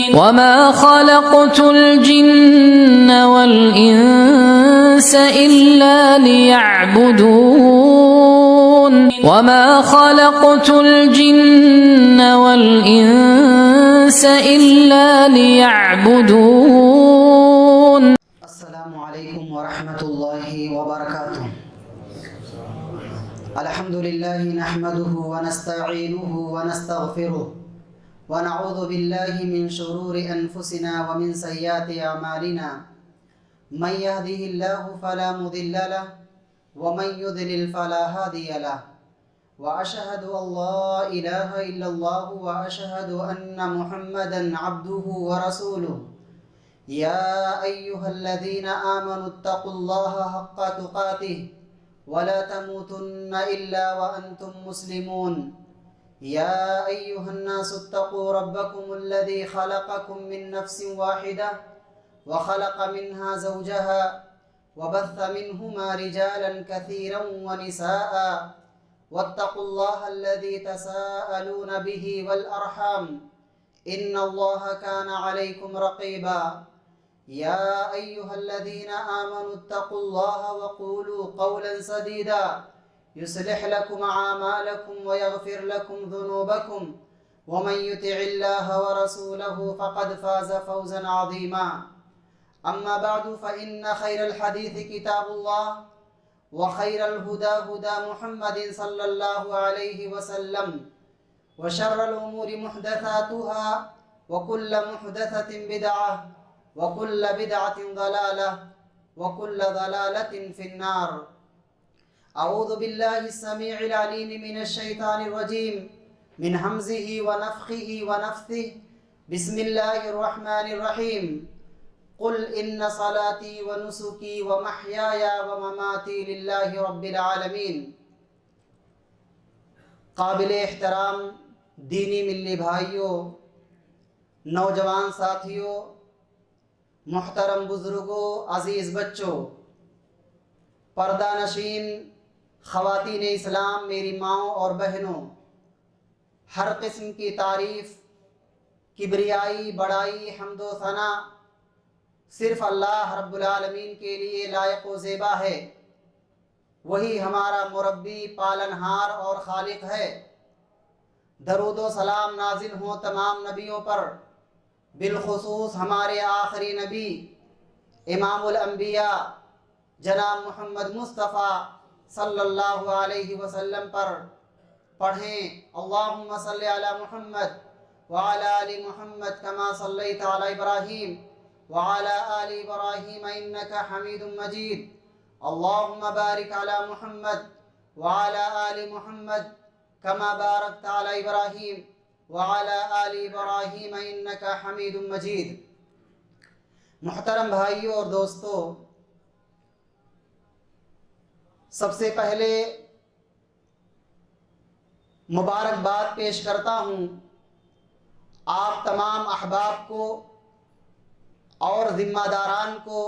وما خلقت الجن والإنس إلا ليعبدون وما خلقت الجن والإنس إلا ليعبدون. السلام علیکم ورحمۃ اللہ وبرکاتہ. الحمد للہ نحمده ونستعینه ونستغفره ونعوذ باللہ من شرور انفسنا ومن سیئات اعمالنا من يهده الله فلا مضل له ومن يضلل فلا هادي له واشهد ان لا اله الا الله واشهد ان محمدا عبده ورسوله. يا أيها الذين آمنوا اتقوا الله حق تقاته ولا تموتن إلا وأنتم مسلمون. يا أيها الناس اتقوا ربكم الذي خلقكم من نفس واحدة وخلق منها زوجها وبث منهما رجالا كثيرا ونساء واتقوا الله الذي تساءلون به والأرحام إن الله كان عليكم رقيبا. يا أيها الذين آمنوا اتقوا الله وقولوا قولا سديدا يصلح لكم أعمالكم ويغفر لكم ذنوبكم ومن يطع الله ورسوله فقد فاز فوزا عظيما. أما بعد فإن خير الحديث كتاب الله وخير الهدى هدى محمد صلى الله عليه وسلم وشر الأمور محدثاتها وكل محدثة بدعة وكل بدعة ضلالة وكل ضلالة في النار. أعوذ بالله السميع العليم من الشيطان الرجيم من همزه ونفخه ونفثه. بسم الله الرحمن الرحيم. قل إن صلاتي ونسكي ومحياي ومماتي لله رب العالمين. قابل احترام دینی ملی بھائیوں، نوجوان ساتھیوں، محترم بزرگوں، عزیز بچوں، پردہ نشین خواتین اسلام، میری ماؤں اور بہنوں، ہر قسم کی تعریف، کبریائی، بڑائی، حمد و ثنا صرف اللہ رب العالمین کے لیے لائق و زیبا ہے. وہی ہمارا مربی، پالنہار اور خالق ہے. درود و سلام نازل ہوں تمام نبیوں پر، بالخصوص ہمارے آخری نبی امام الانبیاء جناب محمد مصطفیٰ صلی اللہ علیہ وسلم پر. پڑھیں اللہم صلی علی محمد وعلی آل محمد کما صلیت علی ابراہیم وعلی آل ابراہیم انک حمید مجید. اللہم بارک علی محمد وعلی آل محمد کما بارکت علی ابراہیم وعلی آل ابراہیم انک حمید مجید. محترم بھائیوں اور دوستو، سب سے پہلے مبارکباد پیش کرتا ہوں آپ تمام احباب کو اور ذمہ داران کو،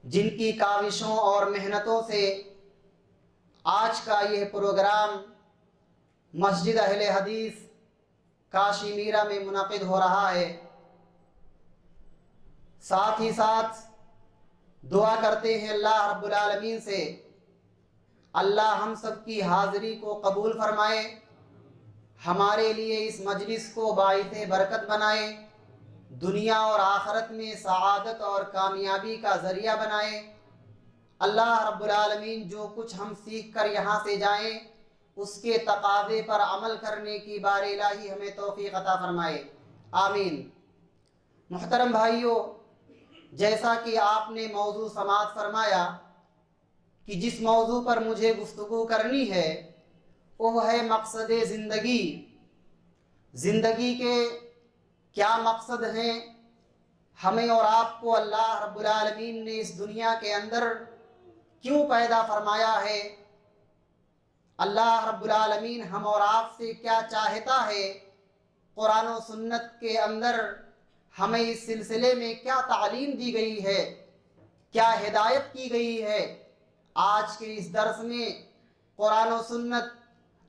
جن کی کاوشوں اور محنتوں سے آج کا یہ پروگرام مسجد اہل حدیث کاشی میرا میں منعقد ہو رہا ہے. ساتھ ہی ساتھ دعا کرتے ہیں اللہ رب العالمین سے اللہ ہم سب کی حاضری کو قبول فرمائے، ہمارے لیے اس مجلس کو باعث برکت بنائے، دنیا اور آخرت میں سعادت اور کامیابی کا ذریعہ بنائے. اللہ رب العالمین جو کچھ ہم سیکھ کر یہاں سے جائیں اس کے تقاضے پر عمل کرنے کی بار الہی ہمیں توفیق عطا فرمائے، آمین. محترم بھائیوں، جیسا کہ آپ نے موضوع سماعت فرمایا کہ جس موضوع پر مجھے گفتگو کرنی ہے وہ ہے مقصد زندگی. زندگی کے کیا مقصد ہیں؟ ہمیں اور آپ کو اللہ رب العالمین نے اس دنیا کے اندر کیوں پیدا فرمایا ہے؟ اللہ رب العالمین ہم اور آپ سے کیا چاہتا ہے؟ قرآن و سنت کے اندر ہمیں اس سلسلے میں کیا تعلیم دی گئی ہے، کیا ہدایت کی گئی ہے؟ آج کے اس درس میں قرآن و سنت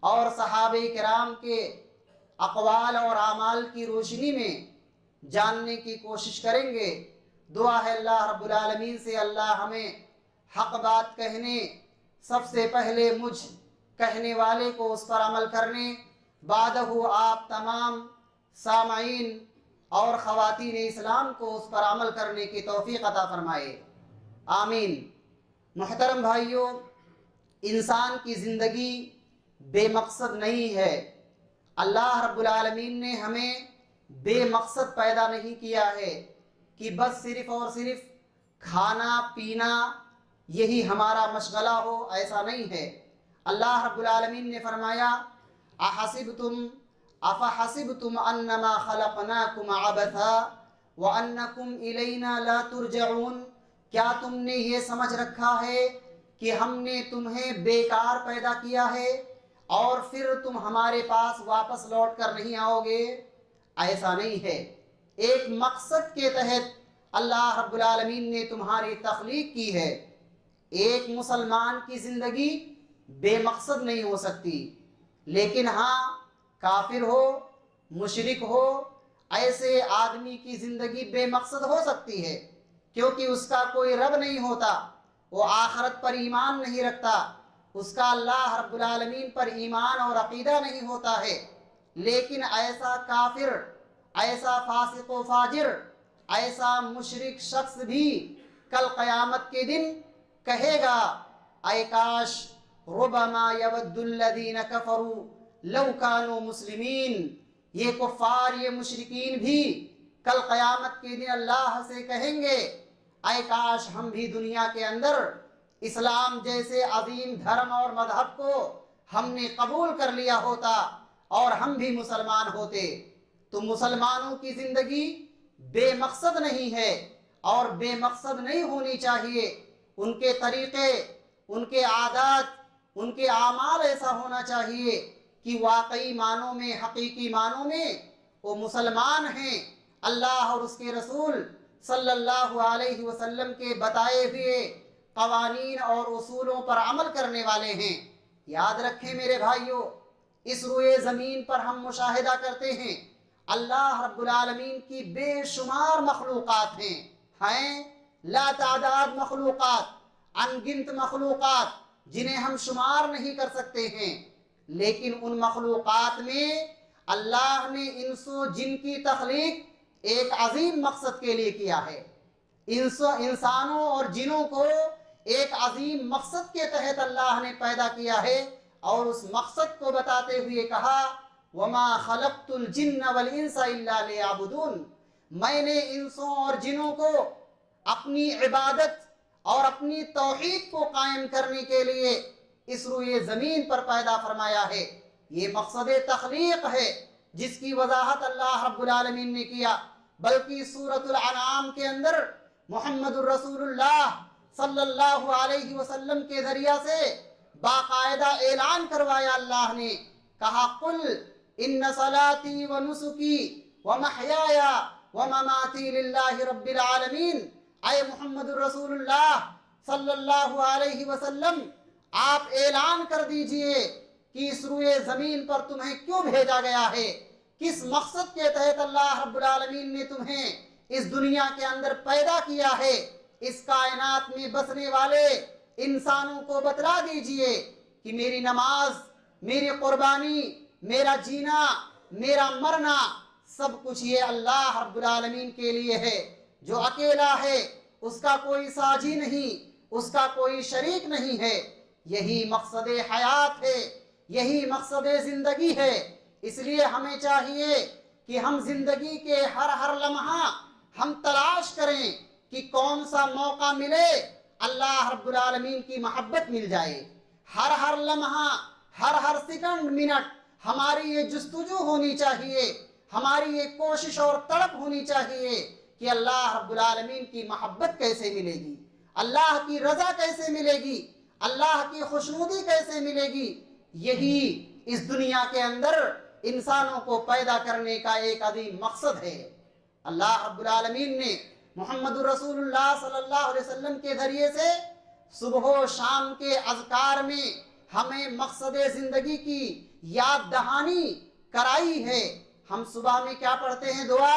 اور صحابہ کرام کے اقوال اور اعمال کی روشنی میں جاننے کی کوشش کریں گے۔ دعا ہے اللہ رب العالمین سے اللہ ہمیں حق بات کہنے، سب سے پہلے مجھ کہنے والے کو اس پر عمل کرنے، بعدہ آپ تمام سامعین اور خواتین اسلام کو اس پر عمل کرنے کی توفیق عطا فرمائے، آمین۔ محترم بھائیوں، انسان کی زندگی بے مقصد نہیں ہے۔ اللہ رب العالمین نے ہمیں بے مقصد پیدا نہیں کیا ہے کہ بس صرف اور صرف کھانا پینا یہی ہمارا مشغلہ ہو، ایسا نہیں ہے۔ اللہ رب العالمین نے فرمایا افحسبتم انما خلقناکم عبثا وانکم الینا لا ترجعون، کیا تم نے یہ سمجھ رکھا ہے کہ ہم نے تمہیں بیکار پیدا کیا ہے اور پھر تم ہمارے پاس واپس لوٹ کر نہیں آؤ گے؟ ایسا نہیں ہے۔ ایک مقصد کے تحت اللہ رب العالمین نے تمہاری تخلیق کی ہے۔ ایک مسلمان کی زندگی بے مقصد نہیں ہو سکتی، لیکن ہاں کافر ہو، مشرک ہو، ایسے آدمی کی زندگی بے مقصد ہو سکتی ہے، کیونکہ اس کا کوئی رب نہیں ہوتا، وہ آخرت پر ایمان نہیں رکھتا، اس کا اللہ رب العالمین پر ایمان اور عقیدہ نہیں ہوتا ہے۔ لیکن ایسا کافر، ایسا فاسق و فاجر، ایسا مشرک شخص بھی کل قیامت کے دن کہے گا اے کاش ربما یود الذین کفروا لو کانوا مسلمین۔ یہ کفار، یہ مشرکین بھی کل قیامت کے دن اللہ سے کہیں گے اے کاش ہم بھی دنیا کے اندر اسلام جیسے عظیم دھرم اور مذہب کو ہم نے قبول کر لیا ہوتا اور ہم بھی مسلمان ہوتے۔ تو مسلمانوں کی زندگی بے مقصد نہیں ہے اور بے مقصد نہیں ہونی چاہیے۔ ان کے طریقے، ان کے عادات، ان کے اعمال ایسا ہونا چاہیے کہ واقعی معنوں میں، حقیقی معنوں میں وہ مسلمان ہیں، اللہ اور اس کے رسول صلی اللہ علیہ وسلم کے بتائے ہوئے قوانین اور اصولوں پر عمل کرنے والے ہیں۔ یاد رکھیں میرے بھائیوں، اس روئے زمین پر ہم مشاہدہ کرتے ہیں اللہ رب العالمین کی بے شمار مخلوقات ہیں لا تعداد مخلوقات، ان گنت مخلوقات جنہیں ہم شمار نہیں کر سکتے ہیں، لیکن ان مخلوقات میں اللہ نے انس و جن کی تخلیق ایک عظیم مقصد کے لیے کیا ہے۔ انسانوں اور جنوں کو ایک عظیم مقصد کے تحت اللہ نے پیدا کیا ہے، اور اس مقصد کو بتاتے ہوئے کہا وما خلقت الجن والانس الا لیعبدون، میں نے انسوں اور جنوں کو اپنی عبادت اور اپنی توحید کو قائم کرنے کے لیے اس روئے زمین پر پیدا فرمایا ہے۔ یہ مقصد تخلیق ہے جس کی وضاحت اللہ رب العالمین نے کیا، بلکہ سورۃ الانعام کے اندر محمد الرسول اللہ صلی اللہ علیہ وسلم کے ذریعہ سے باقاعدہ اعلان کروایا اللہ نے، کہا قل ان صلاتی و نسکی و محیای و مماتی للہ رب العالمین۔ اے محمد الرسول اللہ صلی اللہ علیہ وسلم، آپ اعلان کر دیجئے کہ اس روئے زمین پر تمہیں کیوں بھیجا گیا ہے، کس مقصد کے تحت اللہ رب العالمین نے تمہیں اس دنیا کے اندر پیدا کیا ہے۔ اس کائنات میں بسنے والے انسانوں کو بتلا دیجئے کہ میری نماز، میری قربانی، میرا جینا، میرا مرنا، سب کچھ یہ اللہ رب العالمین کے لیے ہے، جو اکیلا ہے، اس کا کوئی ساجی نہیں، اس کا کوئی شریک نہیں ہے۔ یہی مقصد حیات ہے، یہی مقصد زندگی ہے۔ اس لیے ہمیں چاہیے کہ ہم زندگی کے ہر لمحہ ہم تلاش کریں کہ کون سا موقع ملے اللہ رب العالمین کی محبت مل جائے۔ ہر لمحہ، ہر سیکنڈ، منٹ ہماری یہ جستجو ہونی چاہیے، ہماری یہ کوشش اور تڑپ ہونی چاہیے کہ اللہ رب العالمین کی محبت کیسے ملے گی، اللہ کی رضا کیسے ملے گی، اللہ کی خوشنودی کیسے ملے گی۔ یہی اس دنیا کے اندر انسانوں کو پیدا کرنے کا ایک عظیم مقصد ہے۔ اللہ رب العالمین نے محمد رسول اللہ صلی اللہ علیہ وسلم کے ذریعے سے صبح و شام کے اذکار میں ہمیں مقصد زندگی کی یاد دہانی کرائی ہے۔ ہم صبح میں کیا پڑھتے ہیں دعا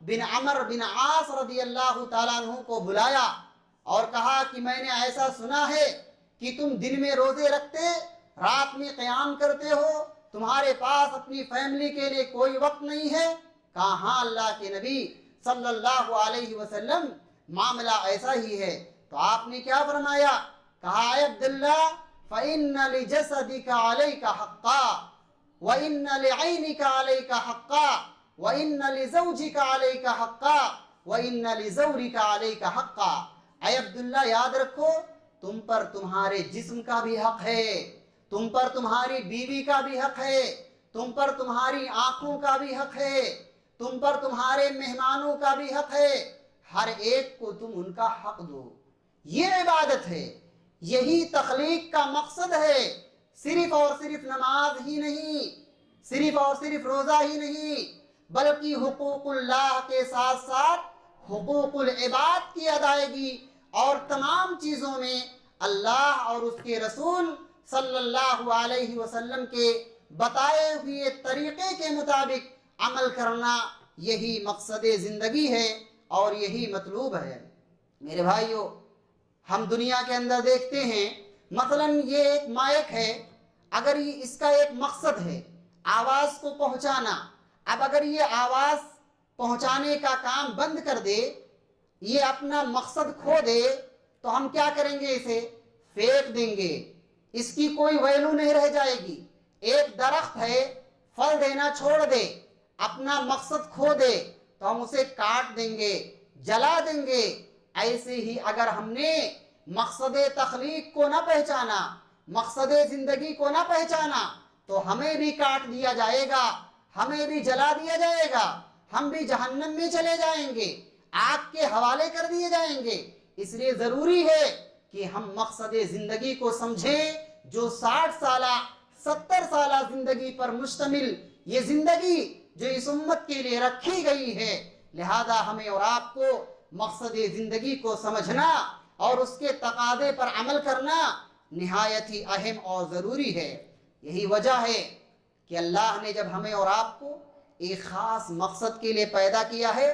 بن عمر بن عاص رضی اللہ تعالیٰ عنہ کو بلایا اور کہا کہ میں نے ایسا سنا ہے کہ تم دن میں روزے رکھتے، رات میں قیام کرتے ہو، تمہارے پاس اپنی فیملی کے لیے کوئی وقت نہیں ہے؟ کہا ہاں اللہ کے نبی صلی اللہ علیہ وسلم، معاملہ ایسا ہی ہے۔ تو آپ نے کیا فرمایا؟ کہا اے عبداللہ فَإِنَّ لِجَسَدِكَ عَلَيْكَ حَقًّا وَإِنَّ لِعَيْنِكَ عَلَيْكَ حَقًّا وَإِنَّ لِزَوْجِكَ عَلَيْكَ حَقًّا وَإِنَّ لِزَوْرِكَ عَلَيْكَ حَقًّا۔ اے عبداللہ یاد رکھو، تم پر تمہارے جسم کا بھی حق ہے، تم پر تمہاری بیوی کا بھی حق ہے، تم پر تمہاری آنکھوں کا بھی حق ہے، تم پر تمہارے مہمانوں کا بھی حق ہے، ہر ایک کو تم ان کا حق دو۔ یہ عبادت ہے، یہی تخلیق کا مقصد ہے، صرف اور صرف نماز ہی نہیں، صرف اور صرف روزہ ہی نہیں، بلکہ حقوق اللہ کے ساتھ ساتھ حقوق العباد کی ادائیگی، اور تمام چیزوں میں اللہ اور اس کے رسول صلی اللہ علیہ وسلم کے بتائے ہوئے طریقے کے مطابق عمل کرنا، یہی مقصد زندگی ہے اور یہی مطلوب ہے۔ میرے بھائیو، ہم دنیا کے اندر دیکھتے ہیں، مثلا یہ ایک مائک ہے، اگر اس کا ایک مقصد ہے آواز کو پہنچانا، اب اگر یہ آواز پہنچانے کا کام بند کر دے، یہ اپنا مقصد کھو دے، تو ہم کیا کریں گے؟ اسے پھینک دیں گے، اس کی کوئی ویلو نہیں رہ جائے گی۔ ایک درخت ہے، پھل دینا چھوڑ دے، اپنا مقصد کھو دے، تو ہم اسے کاٹ دیں گے، جلا دیں گے۔ ایسے ہی اگر ہم نے مقصد تخلیق کو نہ پہچانا، مقصد زندگی کو نہ پہچانا، تو ہمیں بھی کاٹ دیا جائے گا، ہمیں بھی جلا دیا جائے گا، ہم بھی جہنم میں چلے جائیں گے، آگ کے حوالے کر دیے جائیں گے۔ اس لیے ضروری ہے کہ ہم مقصد زندگی کو سمجھیں، جو 60 سالہ 70 سالہ زندگی پر مشتمل یہ زندگی جو اس امت کے لیے رکھی گئی ہے، لہذا ہمیں اور آپ کو مقصد زندگی کو سمجھنا اور اس کے تقاضے پر عمل کرنا نہایت ہی اہم اور ضروری ہے۔ یہی وجہ ہے کہ اللہ نے جب ہمیں اور آپ کو ایک خاص مقصد کے لیے پیدا کیا ہے،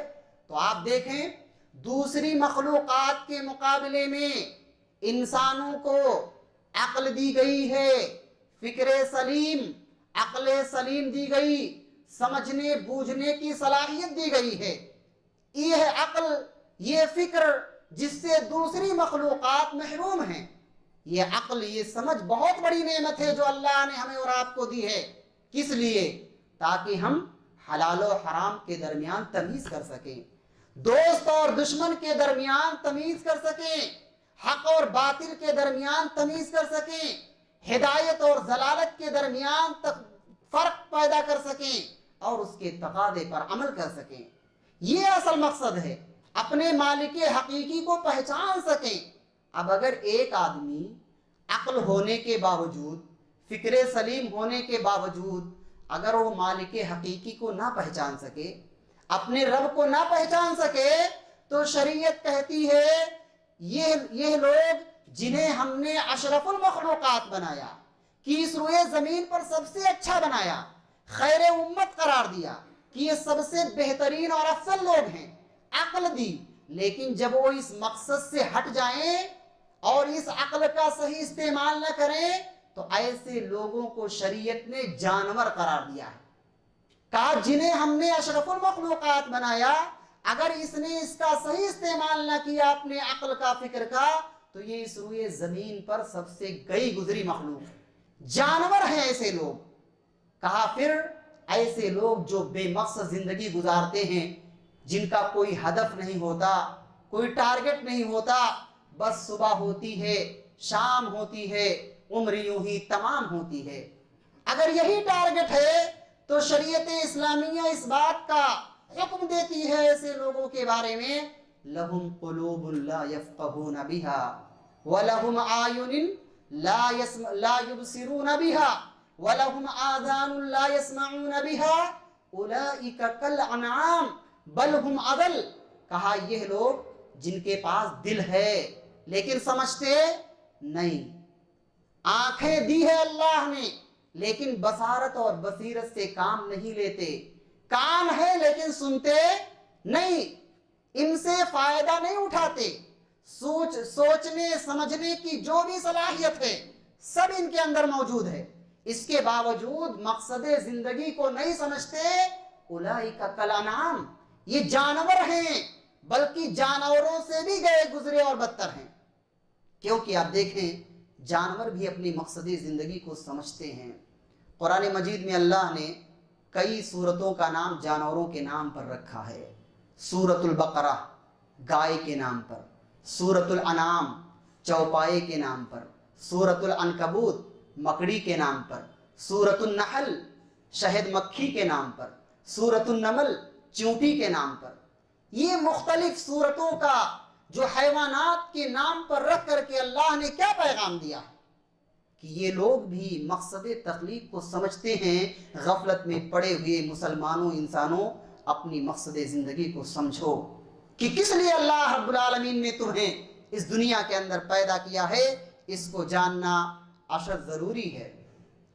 تو آپ دیکھیں دوسری مخلوقات کے مقابلے میں انسانوں کو عقل دی گئی ہے، فکر سلیم، عقل سلیم دی گئی، سمجھنے بوجھنے کی صلاحیت دی گئی ہے۔ یہ عقل، یہ فکر جس سے دوسری مخلوقات محروم ہیں، یہ عقل، یہ سمجھ بہت بڑی نعمت ہے جو اللہ نے ہمیں اور آپ کو دی ہے۔ کس لیے؟ تاکہ ہم حلال و حرام کے درمیان تمیز کر سکیں، دوست اور دشمن کے درمیان تمیز کر سکیں، حق اور باطل کے درمیان تمیز کر سکیں، ہدایت اور ضلالت کے درمیان فرق پیدا کر سکیں، اور اس کے تقاضے پر عمل کر سکیں۔ یہ اصل مقصد ہے، اپنے مالک حقیقی کو پہچان سکیں۔ اب اگر ایک آدمی عقل ہونے کے باوجود، فکر سلیم ہونے کے باوجود، اگر وہ مالک حقیقی کو نہ پہچان سکے، اپنے رب کو نہ پہچان سکے، تو شریعت کہتی ہے یہ لوگ جنہیں ہم نے اشرف المخلوقات بنایا، کہ اس روئے زمین پر سب سے اچھا بنایا، خیر امت قرار دیا، کہ یہ سب سے بہترین اور افضل لوگ ہیں، عقل دی، لیکن جب وہ اس مقصد سے ہٹ جائیں اور اس عقل کا صحیح استعمال نہ کریں، تو ایسے لوگوں کو شریعت نے جانور قرار دیا ہے۔ کہا جنہیں ہم نے اشرف المخلوقات بنایا، اگر اس نے اس کا صحیح استعمال نہ کیا اپنے عقل کا، فکر کا، تو یہ اس روئے زمین پر سب سے گئی گزری مخلوق ہے، جانور ہیں ایسے لوگ۔ کہا پھر ایسے لوگ جو بے مقصد زندگی گزارتے ہیں، جن کا کوئی ہدف نہیں ہوتا، کوئی ٹارگٹ نہیں ہوتا، بس صبح ہوتی ہے، شام ہوتی ہے، عمر یوں ہی تمام ہوتی ہے۔ اگر یہی ٹارگٹ ہے تو شریعت اسلامیہ اس بات کا حکم دیتی ہے ایسے لوگوں کے بارے میں، لَهُمْ قُلُوبٌ لَا يَفْقَهُونَ بِهَا وَلَهُمْ أَعْيُنٌ لَا يُبْصِرُونَ بِهَا وَلَهُمْ آذَانٌ لَا يَسْمَعُونَ بِهَا أُولَئِكَ كَالْأَنْعَامِ بَلْ هُمْ أَضَلُّ۔ کہا یہ لوگ جن کے پاس دل ہے لیکن سمجھتے نہیں، آنکھیں دی ہے اللہ نے لیکن بصارت اور بصیرت سے کام نہیں لیتے، کان ہے لیکن سنتے نہیں ان سے فائدہ نہیں اٹھاتے. سوچنے سمجھنے کی جو بھی صلاحیت ہے سب ان کے اندر موجود ہے, اس کے باوجود مقصد زندگی کو نہیں سمجھتے. اولئک کالانعام, یہ جانور ہیں, بلکہ جانوروں سے بھی گئے گزرے اور بدتر ہیں. کیونکہ آپ دیکھیں جانور بھی اپنی مقصدی زندگی کو سمجھتے ہیں. قرآن مجید میں اللہ نے کئی سورتوں کا نام جانوروں کے نام پر رکھا ہے. سورۃ البقرہ گائے کے نام پر, سورۃ الانعام چوپائے کے نام پر, سورۃ العنکبوت مکڑی کے نام پر, سورۃ النحل شہد مکھی کے نام پر, سورۃ النمل چیونٹی کے نام پر. یہ مختلف سورتوں کا جو حیوانات کے نام پر رکھ کر کے اللہ نے کیا پیغام دیا ہے کہ یہ لوگ بھی مقصد تخلیق کو سمجھتے ہیں. غفلت میں پڑے ہوئے مسلمانوں انسانوں اپنی مقصد زندگی کو سمجھو کہ کس لیے اللہ رب العالمین نے تمہیں اس دنیا کے اندر پیدا کیا ہے, اس کو جاننا اشد ضروری ہے.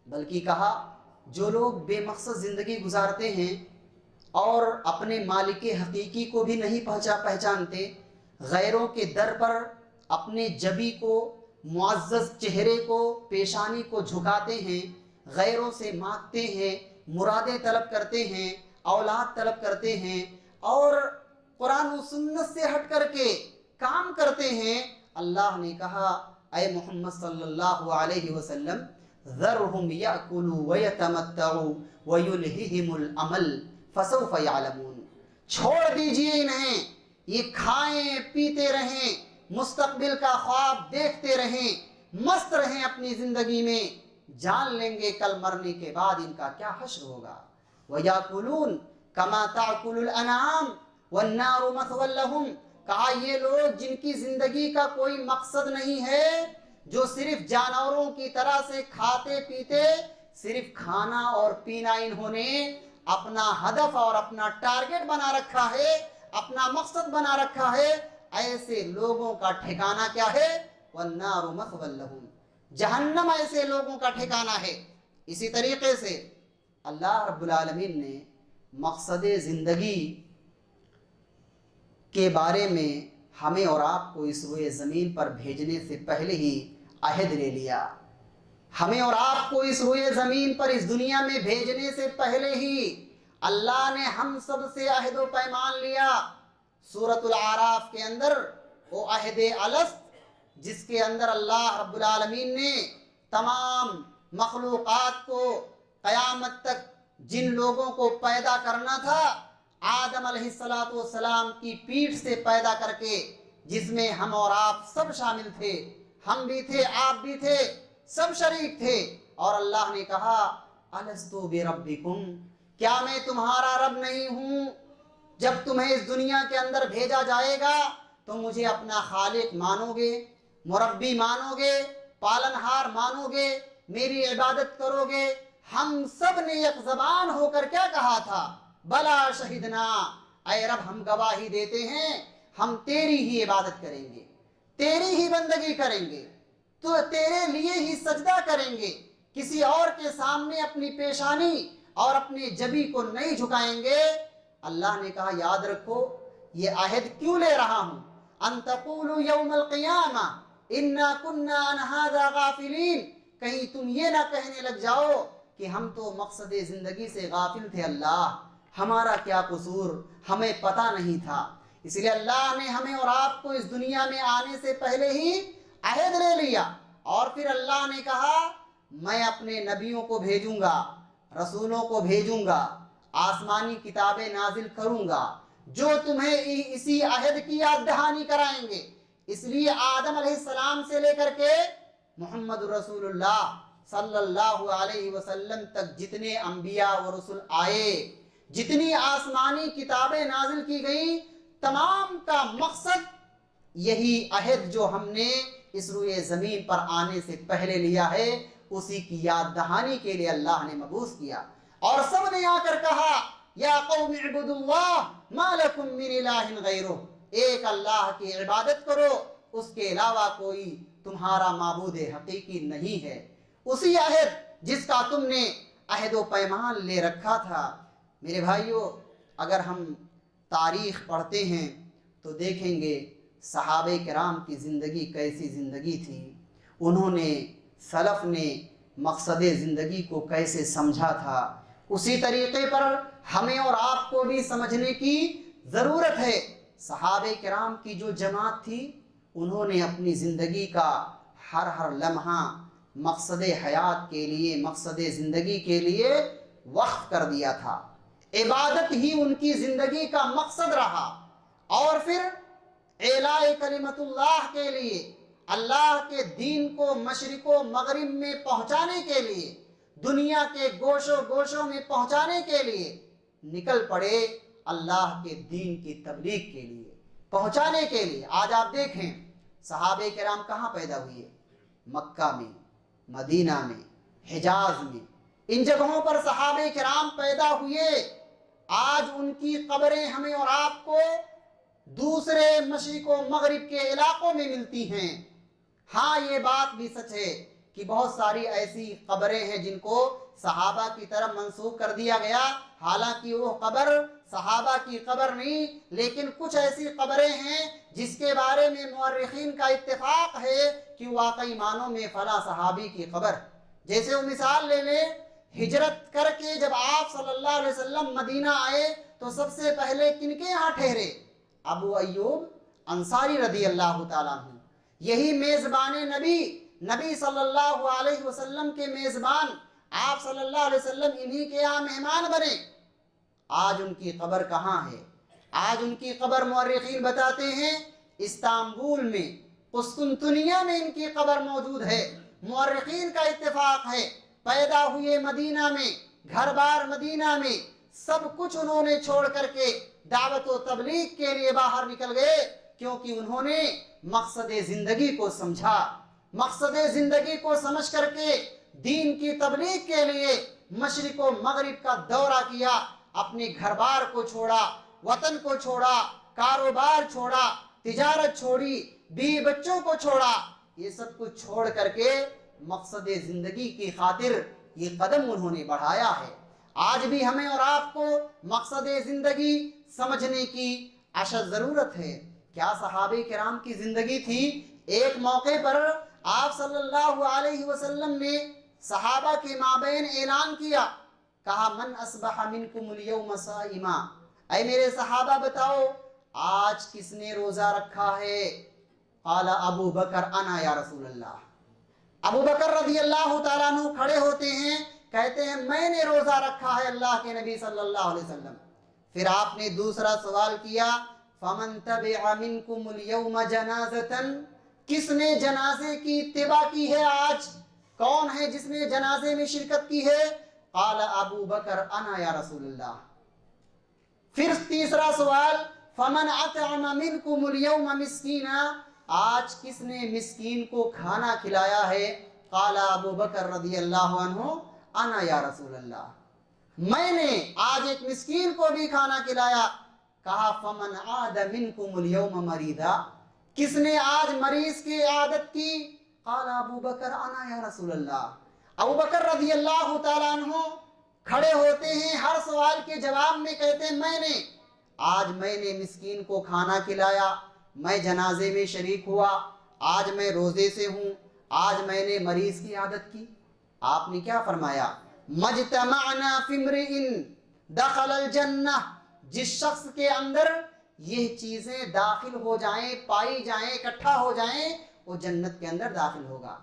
بلکہ کہا جو لوگ بے مقصد زندگی گزارتے ہیں اور اپنے مالک حقیقی کو بھی نہیں پہچانتے, غیروں کے در پر اپنے جبی کو, معزز چہرے کو, پیشانی کو جھکاتے ہیں, غیروں سے مانگتے ہیں, مرادیں طلب کرتے ہیں, اولاد طلب کرتے ہیں اور قرآن و سنت سے ہٹ کر کے کام کرتے ہیں. اللہ نے کہا اے محمد صلی اللہ علیہ وسلم ذرہم یأکلوا ویتمتعوا ویلہہم الامل فسوف یعلمون, چھوڑ دیجئے انہیں, یہ کھائیں پیتے رہیں, مستقبل کا خواب دیکھتے رہیں, مست رہیں اپنی زندگی میں, جان لیں گے کل مرنے کے بعد ان کا کیا حشر ہوگا. وَيَأْكُلُونَ كَمَا تَأْكُلُ الْأَنْعَامُ وَالنَّارُ مَثْوًى لَهُمْ, کہا یہ لوگ جن کی زندگی کا کوئی مقصد نہیں ہے, جو صرف جانوروں کی طرح سے کھاتے پیتے, صرف کھانا اور پینا انہوں نے اپنا ہدف اور اپنا ٹارگٹ بنا رکھا ہے, اپنا مقصد بنا رکھا ہے, ایسے لوگوں کا ٹھکانہ کیا ہے؟ وَالنَّارُ مَثْوًى لَهُمْ, جہنم ایسے لوگوں کا ٹھکانہ ہے. اسی طریقے سے اللہ رب العالمین نے مقصد زندگی کے بارے میں ہمیں اور آپ کو اس روئے زمین پر بھیجنے سے پہلے ہی عہد لے لیا. ہمیں اور آپ کو اس روئے زمین پر اس دنیا میں بھیجنے سے پہلے ہی اللہ نے ہم سب سے عہد و پیمان لیا. سورۃ الاعراف کے اندر وہ عہد الست جس کے اندر اللہ رب العالمین نے تمام مخلوقات کو قیامت تک جن لوگوں کو پیدا کرنا تھا آدم علیہ السلام کی پیٹھ سے پیدا کر کے, جس میں ہم اور آپ سب شامل تھے, ہم بھی تھے, آپ بھی تھے, سب شریک تھے. اور اللہ نے کہا الستو بربکم, کیا میں تمہارا رب نہیں ہوں؟ جب تمہیں اس دنیا کے اندر بھیجا جائے گا تو مجھے اپنا خالق مانو گے, مربی مانو گے, پالنہار مانو گے, میری عبادت کرو گے. ہم سب نے یک زبان ہو کر کیا کہا تھا؟ بلا شہدنا, اے رب ہم گواہی دیتے ہیں ہم تیری ہی عبادت کریں گے, تیری ہی بندگی کریں گے, تو تیرے لیے ہی سجدہ کریں گے, کسی اور کے سامنے اپنی پیشانی اور اپنے جبی کو نہیں جھکائیں گے. اللہ نے کہا یاد رکھو یہ عہد کیوں لے رہا ہوں, ان تقولوا یوم القیامہ انا کنا عن ھذا غافلین, کہیں تم یہ نہ کہنے لگ جاؤ کہ ہم تو مقصد زندگی سے غافل تھے, اللہ ہمارا کیا قصور, ہمیں پتہ نہیں تھا. اس لیے اللہ نے ہمیں اور آپ کو اس دنیا میں آنے سے پہلے ہی عہد لے لیا. اور پھر اللہ نے کہا میں اپنے نبیوں کو بھیجوں گا, رسولوں کو بھیجوں گا, آسمانی کتابیں نازل کروں گا جو تمہیں اسی عہد کی یاد دہانی کرائیں گے. اس لیے آدم علیہ السلام سے لے کر کے محمد رسول اللہ صلی اللہ علیہ وسلم تک جتنے انبیاء و رسول آئے, جتنی آسمانی کتابیں نازل کی گئیں, تمام کا مقصد یہی عہد جو ہم نے اس روئے زمین پر آنے سے پہلے لیا ہے اسی کی یاد دہانی کے لیے اللہ نے مبعوث کیا. اور سب نے آ کر کہا یا قوم اعبدوا اللہ ما لکم من الہ غیرہ, ایک اللہ کی عبادت کرو, اس کے علاوہ کوئی تمہارا معبود حقیقی نہیں ہے. اسی عہد جس کا تم نے عہد و پیمان لے رکھا تھا. میرے بھائیو, اگر ہم تاریخ پڑھتے ہیں تو دیکھیں گے صحابہ کرام کی زندگی کیسی زندگی تھی، انہوں نے سلف نے مقصد زندگی کو کیسے سمجھا تھا، اسی طریقے پر ہمیں اور آپ کو بھی سمجھنے کی ضرورت ہے۔ صحابہ کرام کی جو جماعت تھی انہوں نے اپنی زندگی کا ہر لمحہ مقصد حیات کے لیے، مقصد زندگی کے لیے وقف کر دیا تھا۔ عبادت ہی ان کی زندگی کا مقصد رہا، اور پھر اعلاء کلمت اللہ کے لیے، اللہ کے دین کو مشرق و مغرب میں پہنچانے کے لیے، دنیا کے گوشوں گوشوں میں پہنچانے کے لیے نکل پڑے، اللہ کے دین کی تبلیغ کے لیے، پہنچانے کے لیے۔ آج آپ دیکھیں صحابہ کرام کہاں پیدا ہوئے؟ مکہ میں، مدینہ میں، حجاز میں، ان جگہوں پر صحابہ کرام پیدا ہوئے۔ آج ان کی قبریں ہمیں اور آپ کو دوسرے مشرق و مغرب کے علاقوں میں ملتی ہیں۔ ہاں یہ بات بھی سچ ہے کہ بہت ساری ایسی قبریں ہیں جن کو صحابہ کی طرف منسوب کر دیا گیا، حالانکہ وہ قبر صحابہ کی قبر نہیں، لیکن کچھ ایسی قبریں ہیں جس کے بارے میں مورخین کا اتفاق ہے کہ واقعی معنوں میں فلاں صحابی کی قبر۔ جیسے وہ مثال لے لیں، ہجرت کر کے جب آپ صلی اللہ علیہ وسلم مدینہ آئے تو سب سے پہلے کن کے یہاں ٹھہرے؟ ابو ایوب انصاری رضی اللہ تعالیٰ عنہ، یہی میزبان نبی صلی اللہ علیہ وسلم کے میزبان، آپ صلی اللہ علیہ وسلم انہی کے یہاں مہمان بنے۔ آج ان کی قبر کہاں ہے؟ آج ان کی قبر مورخین بتاتے ہیں استنبول میں، قسطنطنیہ میں ان کی قبر موجود ہے۔ مورخین کا اتفاق ہے پیدا ہوئے مدینہ میں، گھر بار مدینہ میں، سب کچھ انہوں نے چھوڑ کر کے دعوت و تبلیغ کے لیے باہر نکل گئے، کیونکہ انہوں نے مقصد زندگی کو سمجھا۔ مقصد زندگی کو سمجھ کر کے دین کی تبلیغ کے لیے مشرق و مغرب کا دورہ کیا، اپنے گھر بار کو چھوڑا، وطن کو چھوڑا، کاروبار چھوڑا، تجارت چھوڑی، بیوی بچوں کو چھوڑا، یہ سب کچھ چھوڑ کر کے مقصد زندگی کی خاطر یہ قدم انہوں نے بڑھایا ہے۔ آج بھی ہمیں اور آپ کو مقصد زندگی سمجھنے کی اشد ضرورت ہے۔ کیا صحابہ کرام کی زندگی تھی؟ ایک موقع پر آپ صلی اللہ علیہ وسلم نے صحابہ کے مابین اعلان کیا، کہا من اصبح منکم اليوم صائما، اے میرے صحابہ بتاؤ آج کس نے روزہ رکھا ہے؟ قال ابو بکر انا یا رسول اللہ۔ ابو بکر رضی اللہ تعالیٰ عنہ کھڑے ہوتے ہیں، کہتے ہیں میں نے روزہ رکھا ہے اللہ کے نبی صلی اللہ علیہ وسلم۔ پھر آپ نے دوسرا سوال کیا فمن تبع منکم اليوم جنازۃ، کس نے جنازے کی اتباع کی ہے آج؟ کون ہے جس نے جنازے میں شرکت کی ہے؟ قال ابو بکر انا یا رسول اللہ۔ پھر تیسرا سوال فمن اطعم منکم اليوم مسکینا، آج کس نے مسکین کو کھانا کھلایا ہے؟ قال ابو بکر رضی اللہ عنہ انا یا رسول اللہ، میں نے آج ایک مسکین کو بھی کھانا کھلایا۔ کہا فمن عاد منکم اليوم مریضا، کس نے آج مریض کی عادت کی؟ قال ابو بکر انا یا رسول اللہ۔ ابو بکر رضی اللہ تعالیٰ عنہ کھڑے ہوتے ہیں، ہر سوال کے جواب میں کہتے ہیں میں نے مسکین کو کھانا کھلایا، میں جنازے میں شریک ہوا، آج میں روزے سے ہوں، آج میں نے مریض کی عادت کی۔ آپ نے کیا فرمایا؟ مجتمعنا فی امرئ دخل الجنہ، جس شخص کے اندر یہ چیزیں داخل ہو جائیں، پائی جائیں، اکٹھا ہو جائیں، وہ جنت کے اندر داخل ہوگا۔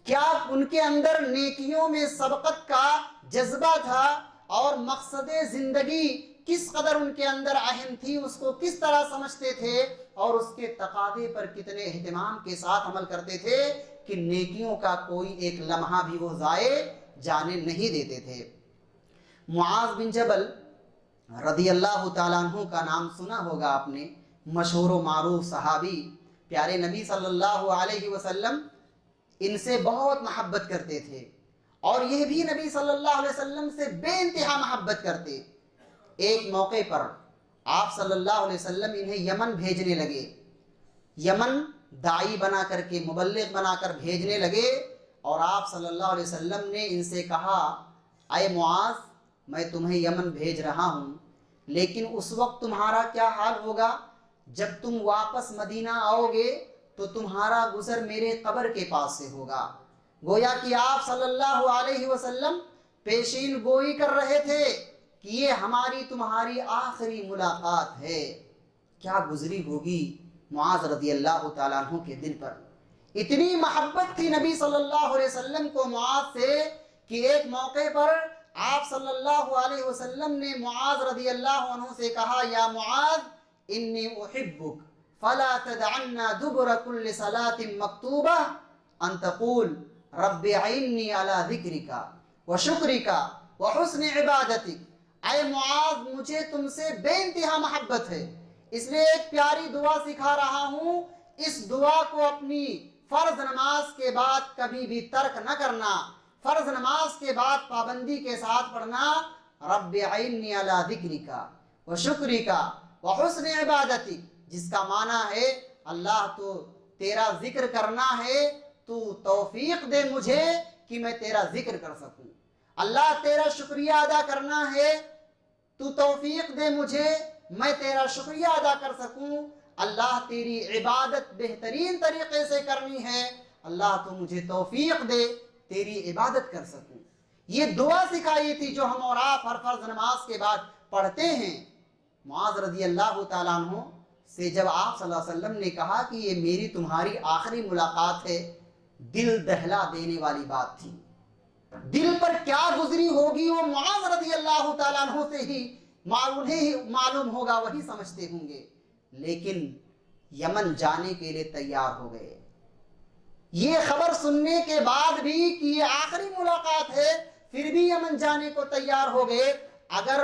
کیا ان کے اندر نیکیوں میں سبقت کا جذبہ تھا، اور مقصد زندگی کس قدر ان کے اندر اہم تھی، اس کو کس طرح سمجھتے تھے، اور اس کے تقاضے پر کتنے اہتمام کے ساتھ عمل کرتے تھے کہ نیکیوں کا کوئی ایک لمحہ بھی وہ ضائع جانے نہیں دیتے تھے۔ معاذ بن جبل رضی اللہ تعالیٰ عنہ کا نام سنا ہوگا آپ نے، مشہور و معروف صحابی، پیارے نبی صلی اللہ علیہ وسلم ان سے بہت محبت کرتے تھے، اور یہ بھی نبی صلی اللہ علیہ وسلم سے بے انتہا محبت کرتے۔ ایک موقع پر آپ صلی اللہ علیہ وسلم انہیں یمن بھیجنے لگے، یمن داعی بنا کر کے، مبلغ بنا کر بھیجنے لگے، اور آپ صلی اللہ علیہ وسلم نے ان سے کہا اے معاذ میں تمہیں یمن بھیج رہا ہوں، لیکن اس وقت تمہارا کیا حال ہوگا؟ جب تم واپس مدینہ آؤ گے تو تمہارا گزر میرے قبر کے پاس سے ہوگا۔ گویا کہ آپ صلی اللہ علیہ وسلم پیشین گوئی کر رہے تھے کہ یہ ہماری تمہاری آخری ملاقات ہے۔ کیا گزری ہوگی معاذ رضی اللہ تعالیٰ عنہ کے دل پر۔ اتنی محبت تھی نبی صلی اللہ علیہ وسلم کو معاذ سے کہ ایک موقع پر آپ صلی اللہ علیہ وسلم نے معاذ رضی اللہ عنہ سے کہا، یا معاذ انی احبک فلا تدعنا دبر کل صلاۃ مکتوبہ ان تقول رب اعنی علی ذکرک وشکرک وحسن عبادتک۔ اے معاذ مجھے تم سے بے انتہا محبت ہے، اس لیے ایک پیاری دعا سکھا رہا ہوں، اس دعا کو اپنی فرض نماز کے بعد کبھی بھی ترک نہ کرنا، فرض نماز کے بعد پابندی کے ساتھ پڑھنا، رب اعنی علی ذکرک وشکرک وحسن عبادتک، جس کا معنی ہے اللہ تو تیرا ذکر کرنا ہے، تو توفیق دے مجھے کہ میں تیرا ذکر کر سکوں۔ اللہ تیرا شکریہ ادا کرنا ہے، تو توفیق دے مجھے میں تیرا شکریہ ادا کر سکوں۔ اللہ تیری عبادت بہترین طریقے سے کرنی ہے، اللہ تو مجھے توفیق دے تیری عبادت کر سکوں۔ یہ دعا سکھائی تھی جو ہم اور آپ ہر فرض نماز کے بعد پڑھتے ہیں۔ معاذ رضی اللہ تعالیٰ عنہ سے جب آپ صلی اللہ علیہ وسلم نے کہا کہ یہ میری تمہاری آخری ملاقات ہے، دل دہلا دینے والی بات تھی۔ دل پر کیا گزری ہوگی وہ معاذ رضی اللہ تعالیٰ عنہ سے ہی معلوم ہوگا، وہی سمجھتے ہوں گے۔ لیکن یمن جانے کے لیے تیار ہو گئے، یہ خبر سننے کے بعد بھی کہ یہ آخری ملاقات ہے، پھر بھی یمن جانے کو تیار ہو گئے۔ اگر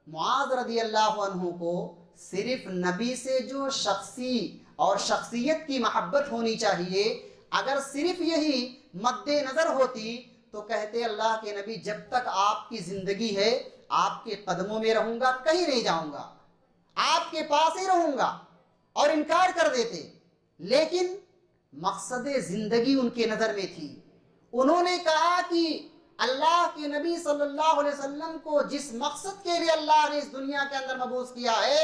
معاذ رضی اللہ عنہ کو صرف نبی سے جو شخصی اور شخصیت کی محبت ہونی چاہیے، اگر صرف یہی مد نظر ہوتی تو کہتے اللہ کے نبی جب تک آپ کی زندگی ہے آپ کے قدموں میں رہوں گا، کہیں نہیں جاؤں گا، آپ کے پاس ہی رہوں گا، اور انکار کر دیتے۔ لیکن مقصد زندگی ان کے نظر میں تھی۔ انہوں نے کہا کہ اللہ کے نبی صلی اللہ علیہ وسلم کو جس مقصد کے لیے اللہ نے اس دنیا کے اندر مبعوث کیا ہے،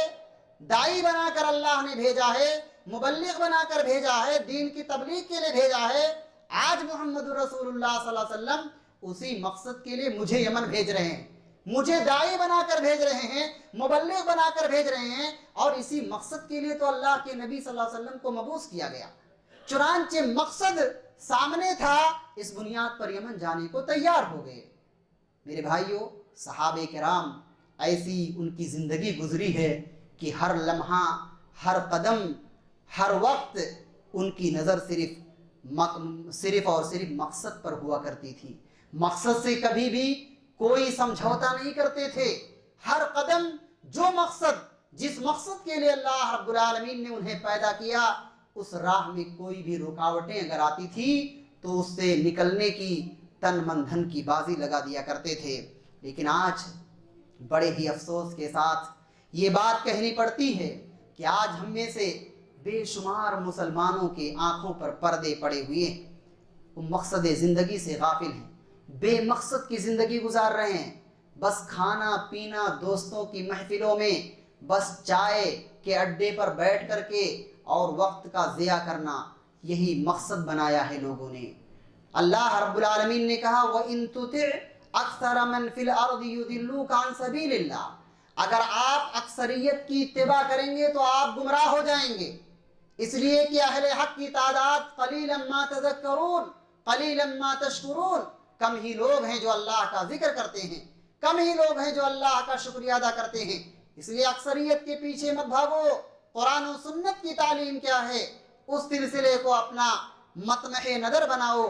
داعی بنا کر اللہ نے بھیجا ہے، مبلغ بنا کر بھیجا ہے، دین کی تبلیغ کے لیے بھیجا ہے، آج محمد رسول اللہ صلی اللہ علیہ وسلم اسی مقصد کے لیے مجھے یمن بھیج رہے ہیں، مجھے داعی بنا کر بھیج رہے ہیں، مبلغ بنا کر بھیج رہے ہیں، اور اسی مقصد کے لیے تو اللہ کے نبی صلی اللہ علیہ وسلم کو مبعوث کیا گیا۔ چنانچہ مقصد سامنے تھا، اس بنیاد پر یمن جانے کو تیار ہو گئے۔ میرے بھائیوں، صحابہ کرام ایسی ان کی زندگی گزری ہے کہ ہر لمحہ، ہر قدم، ہر وقت ان کی نظر صرف اور صرف مقصد پر ہوا کرتی تھی۔ مقصد سے کبھی بھی کوئی سمجھوتا نہیں کرتے تھے۔ ہر قدم جو مقصد، جس مقصد کے لیے اللہ رب العالمین نے انہیں پیدا کیا، اس راہ میں کوئی بھی رکاوٹیں اگر آتی تھی تو اس سے نکلنے کی تن من دھن کی بازی لگا دیا کرتے تھے۔ لیکن آج بڑے ہی افسوس کے ساتھ یہ بات کہنی پڑتی ہے کہ آج ہم میں سے بے شمار مسلمانوں کے آنکھوں پر پردے پڑے ہوئے ہیں، وہ مقصد زندگی سے غافل ہیں، بے مقصد کی زندگی گزار رہے ہیں۔ بس کھانا پینا، دوستوں کی محفلوں میں، بس چائے کے اڈے پر بیٹھ کر کے اور وقت کا ضیاع کرنا، یہی مقصد بنایا ہے لوگوں نے۔ اللہ رب العالمین نے کہا وَإِن تُطِعْ أَكْثَرَ مَنْ فِي الْأَرْضِ يُضِلُّوكَ عَنْ سَبِيلِ اللَّهِ، اگر آپ اکثریت کی اتباع کریں گے تو آپ گمراہ ہو جائیں گے، اس لیے کہ اہل حق کی تعداد قَلِيلًا مَا تَذَكَّرُونَ قَلِيلًا مَا تَشْكُرُونَ، کم ہی لوگ ہیں جو اللہ کا ذکر کرتے ہیں، کم ہی لوگ ہیں جو اللہ کا شکریہ ادا کرتے ہیں۔ اس لیے اکثریت کے پیچھے مت بھاگو، قرآن و سنت کی تعلیم کیا ہے اس سلسلے کو اپنا مطمع نظر بناؤ۔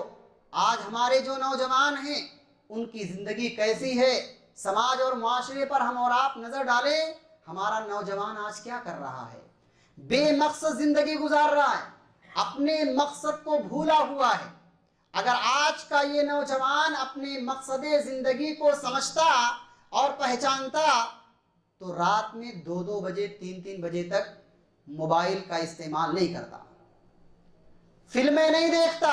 آج ہمارے جو نوجوان ہیں ان کی زندگی کیسی ہے، سماج اور معاشرے پر ہم اور آپ نظر ڈالیں، ہمارا نوجوان آج کیا کر رہا ہے؟ بے مقصد زندگی گزار رہا ہے، اپنے مقصد کو بھولا ہوا ہے۔ اگر آج کا یہ نوجوان اپنے مقصد زندگی کو سمجھتا اور پہچانتا تو رات میں 2 بجے 3 بجے تک موبائل کا استعمال نہیں کرتا، فلمیں نہیں دیکھتا،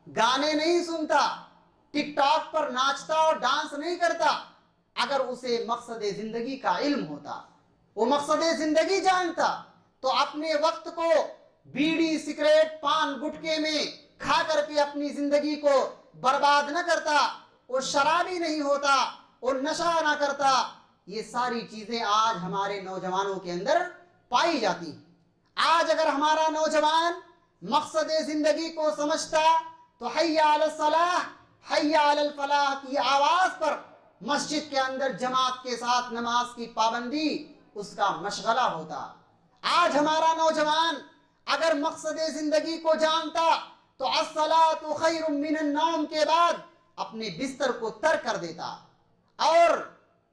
گانے نہیں سنتا، ٹک ٹاک پر ناچتا اور ڈانس نہیں کرتا۔ اگر اسے مقصد زندگی کا علم ہوتا، وہ مقصد زندگی جانتا تو اپنے وقت کو بیڑی سگریٹ پان گٹکے میں کھا کر کے اپنی زندگی کو برباد نہ کرتا، وہ شرابی نہیں ہوتا، وہ نشہ نہ کرتا۔ یہ ساری چیزیں آج ہمارے نوجوانوں کے اندر پائی جاتی ہیں۔ آج اگر ہمارا نوجوان مقصد زندگی کو سمجھتا تو حی علی الصلاح حی علی الفلاح کی آواز پر مسجد کے اندر جماعت کے ساتھ نماز کی پابندی اس کا مشغلہ ہوتا۔ آج ہمارا نوجوان اگر مقصد زندگی کو جانتا تو الصلاۃ خیر من النوم کے بعد اپنے بستر کو ترک کر دیتا اور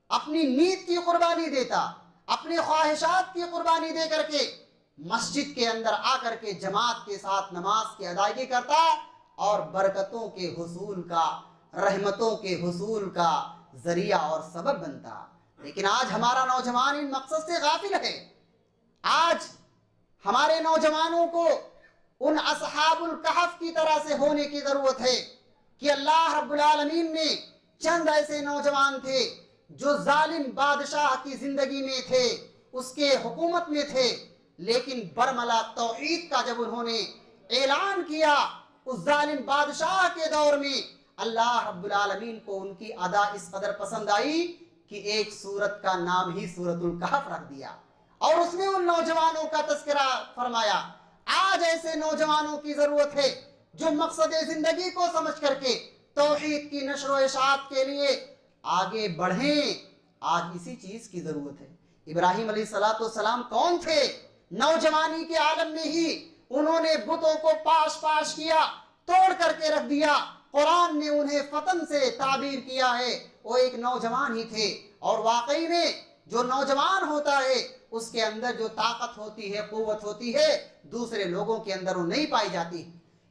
اپنی نیند کی قربانی دیتا، اپنی خواہشات کی قربانی دے کر کے مسجد کے اندر آ کر کے جماعت کے ساتھ نماز کی ادائیگی کرتا اور برکتوں کے حصول کا، رحمتوں کے حصول کا ذریعہ اور سبب بنتا۔ لیکن آج ہمارا نوجوان ان مقصد سے غافل ہے۔ آج ہمارے نوجوانوں کو ان اصحاب الکہف کی طرح سے ہونے کی ضرورت ہے کہ اللہ رب العالمین نے چند ایسے نوجوان تھے جو ظالم بادشاہ کی زندگی میں تھے، اس کے حکومت میں تھے، لیکن برملا توحید کا جب انہوں نے اعلان کیا اس ظالم بادشاہ کے دور میں، اللہ رب العالمین کو ان کی ادا اس قدر پسند آئی کہ ایک سورت کا نام ہی سورت الکہف رکھ دیا اور اس میں ان نوجوانوں کا تذکرہ فرمایا۔ آج ایسے نوجوانوں کی ضرورت ہے جو مقصد زندگی کو سمجھ کر کے توحید کی نشر و اشاعت کے لیے آگے بڑھیں۔ آج اسی چیز کی ضرورت ہے۔ ابراہیم علیہ السلام کون تھے؟ نوجوانی کے عالم میں ہی انہوں نے بتوں کو پاش پاش کیا، توڑ کر کے رکھ دیا۔ قرآن نے انہیں فتن سے تعبیر کیا ہے، وہ ایک نوجوان ہی تھے۔ اور واقعی میں جو نوجوان ہوتا ہے اس کے اندر جو طاقت ہوتی ہے، قوت ہوتی ہے، دوسرے لوگوں کے اندر وہ نہیں پائی جاتی۔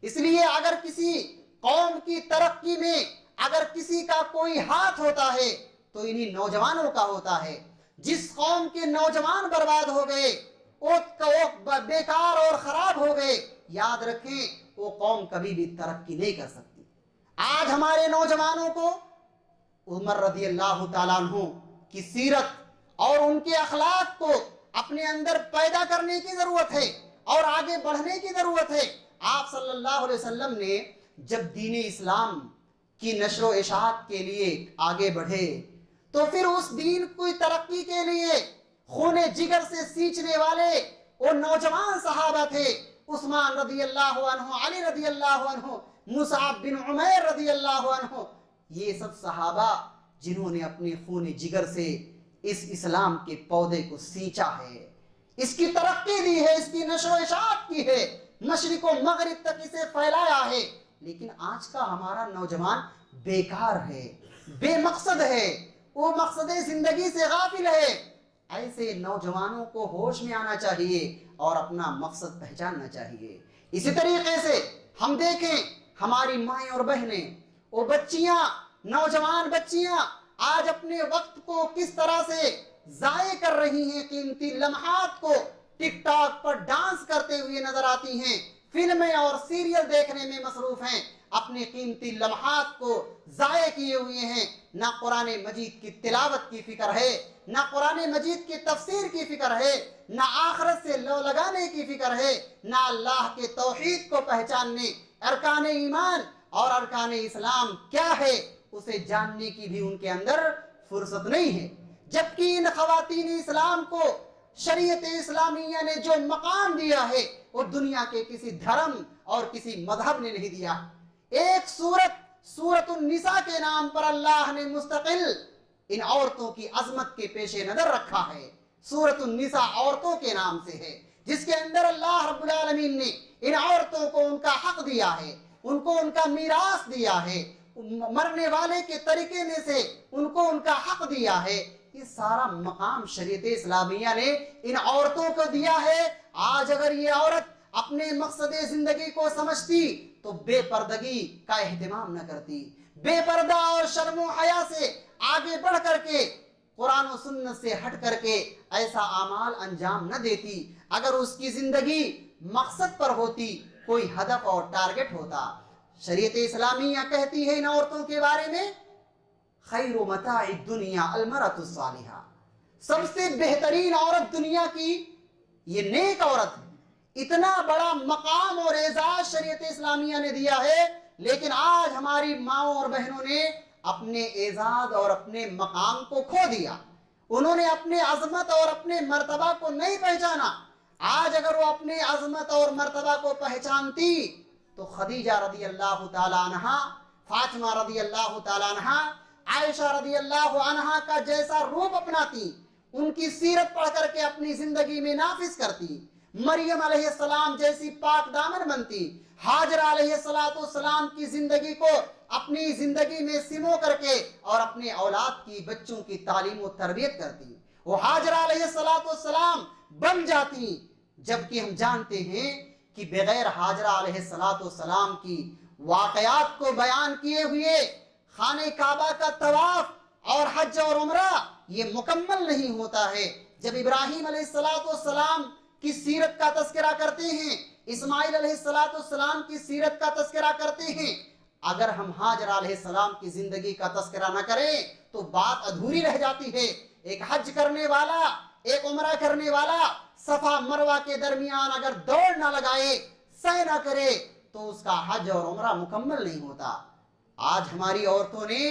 اس لیے اگر کسی قوم کی ترقی میں اگر کسی کا کوئی ہاتھ ہوتا ہے تو انہی نوجوانوں کا ہوتا ہے۔ جس قوم کے نوجوان برباد ہو گئے، وہ بیکار اور خراب ہو گئے، یاد رکھیں وہ قوم کبھی بھی ترقی نہیں کر سکتی۔ آج ہمارے نوجوانوں کو عمر رضی اللہ تعالیٰ عنہ کی سیرت اور ان کے اخلاق کو اپنے اندر پیدا کرنے کی ضرورت ہے اور آگے بڑھنے کی ضرورت ہے۔ آپ صلی اللہ علیہ وسلم نے جب دین اسلام کی نشر و اشاعت کے لیے آگے بڑھے تو پھر اس دین کی ترقی کے لیے خون جگر سے سینچنے والے وہ نوجوان صحابہ تھے۔ عثمان رضی اللہ عنہ، علی رضی اللہ عنہ، مصعب بن عمیر رضی اللہ عنہ، یہ سب صحابہ جنہوں نے اپنے خون جگر سے اس اسلام کے پودے کو سینچا ہے، اس کی ترقی دی ہے، اس کی نشر و اشاعت کی ہے، مشرق و مغرب تک اسے پھیلایا ہے۔ لیکن آج کا ہمارا نوجوان بیکار ہے، بے مقصد ہے، وہ مقصد زندگی سے غافل ہے۔ ایسے نوجوانوں کو ہوش میں آنا چاہیے اور اپنا مقصد پہچاننا چاہیے۔ اسی طریقے سے ہم دیکھیں ہماری مائیں اور بہنیں، وہ بچیاں، نوجوان بچیاں آج اپنے وقت کو کس طرح سے ضائع کر رہی ہیں، قیمتی لمحات کو ٹک ٹاک پر ڈانس کرتے ہوئے نظر آتی ہیں، فلمیں اور سیریل دیکھنے میں مصروف ہیں، اپنے قیمتی لمحات کو ضائع کیے ہوئے ہیں۔ نہ قرآن مجید کی تلاوت کی فکر ہے، نہ قرآن مجید کی تفسیر کی فکر ہے، نہ آخرت سے لو لگانے کی فکر ہے، نہ اللہ کے توحید کو پہچاننے، ارکان ایمان اور ارکان اسلام کیا ہے اسے جاننے کی بھی ان کے اندر فرصت نہیں ہے۔ جبکہ ان خواتین اسلام کو شریعت اسلامیہ نے جو مقام دیا ہے وہ دنیا کے کسی دھرم اور کسی مذہب نے نہیں دیا۔ ایک سورت النساء کے نام پر اللہ نے مستقل ان عورتوں کی عظمت کے پیش نظر رکھا ہے۔ سورت النساء عورتوں کے نام سے ہے، جس کے اندر اللہ رب العالمین نے ان عورتوں کو ان کا حق دیا ہے، ان کو ان کا میراث دیا ہے، مرنے والے کے طریقے میں سے ان کو ان کا حق دیا ہے۔ یہ سارا مقام شریعت اسلامیہ نے ان عورتوں کو دیا ہے۔ آج اگر یہ عورت اپنے مقصد زندگی کو سمجھتی تو بے پردگی کا اہتمام نہ کرتی، بے پردہ اور شرم و حیا سے آگے بڑھ کر کے قرآن و سنت سے ہٹ کر کے ایسا اعمال انجام نہ دیتی۔ اگر اس کی زندگی مقصد پر ہوتی، کوئی ہدف اور ٹارگٹ ہوتا۔ شریعت اسلامیہ کہتی ہے ان عورتوں کے بارے میں خیر متاع الدنیا المرأة الصالحہ، سب سے بہترین عورت دنیا کی یہ نیک عورت ہے۔ اتنا بڑا مقام اور اعزاز شریعت اسلامیہ نے دیا ہے، لیکن آج ہماری ماؤں اور بہنوں نے اپنے اعزاز اور اپنے مقام کو کھو دیا۔ انہوں نے اپنے عظمت اور اپنے مرتبہ کو نہیں پہچانا۔ آج اگر وہ اپنے عظمت اور مرتبہ کو پہچانتی تو خدیجہ رضی اللہ تعالی عنہا، فاطمہ رضی اللہ تعالی عنہا، عائشہ رضی اللہ عنہا کا جیسا روپ اپناتی، ان کی سیرت پڑھ کر کے اپنی زندگی میں نافذ کرتی، مریم علیہ السلام جیسی پاک دامن بنتی، ہاجرہ علیہ السلام کی زندگی کو اپنی زندگی میں سمو کر کے اور اپنے اولاد کی بچوں کی تعلیم و تربیت کرتی، وہ ہاجرہ علیہ السلام بن جاتی۔ جبکہ ہم جانتے ہیں کہ بغیر ہاجرہ علیہ السلام کی واقعات کو بیان کیے ہوئے خانہ کعبہ کا طواف اور حج اور عمرہ یہ مکمل نہیں ہوتا ہے۔ جب ابراہیم علیہ السلام کی سیرت کا تذکرہ کرتے ہیں، اسماعیل علیہ السلام کی سیرت کا تذکرہ کرتے ہیں، اگر ہم ہاجرہ علیہ السلام کی زندگی کا تذکرہ نہ کریں تو بات ادھوری رہ جاتی ہے۔ ایک حج کرنے والا، ایک عمرہ کرنے والا صفا مروہ کے درمیان اگر دوڑ نہ لگائے، سعی نہ کرے تو اس کا حج اور عمرہ مکمل نہیں ہوتا۔ آج ہماری عورتوں نے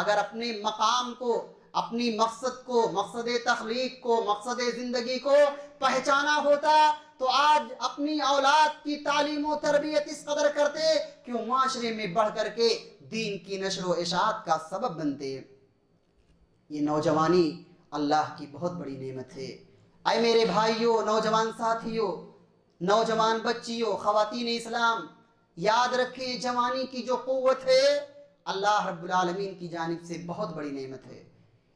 اگر اپنے مقام کو، اپنی مقصد کو، مقصد تخلیق کو، مقصد زندگی کو پہچانا ہوتا تو آج اپنی اولاد کی تعلیم و تربیت اس قدر کرتے کہ وہ معاشرے میں بڑھ کر کے دین کی نشر و اشاعت کا سبب بنتے۔ یہ نوجوانی اللہ کی بہت بڑی نعمت ہے۔ اے میرے بھائیوں، نوجوان ساتھیوں، نوجوان بچیوں، خواتین اسلام، یاد رکھیں جوانی کی جو قوت ہے اللہ رب العالمین کی جانب سے بہت بڑی نعمت ہے۔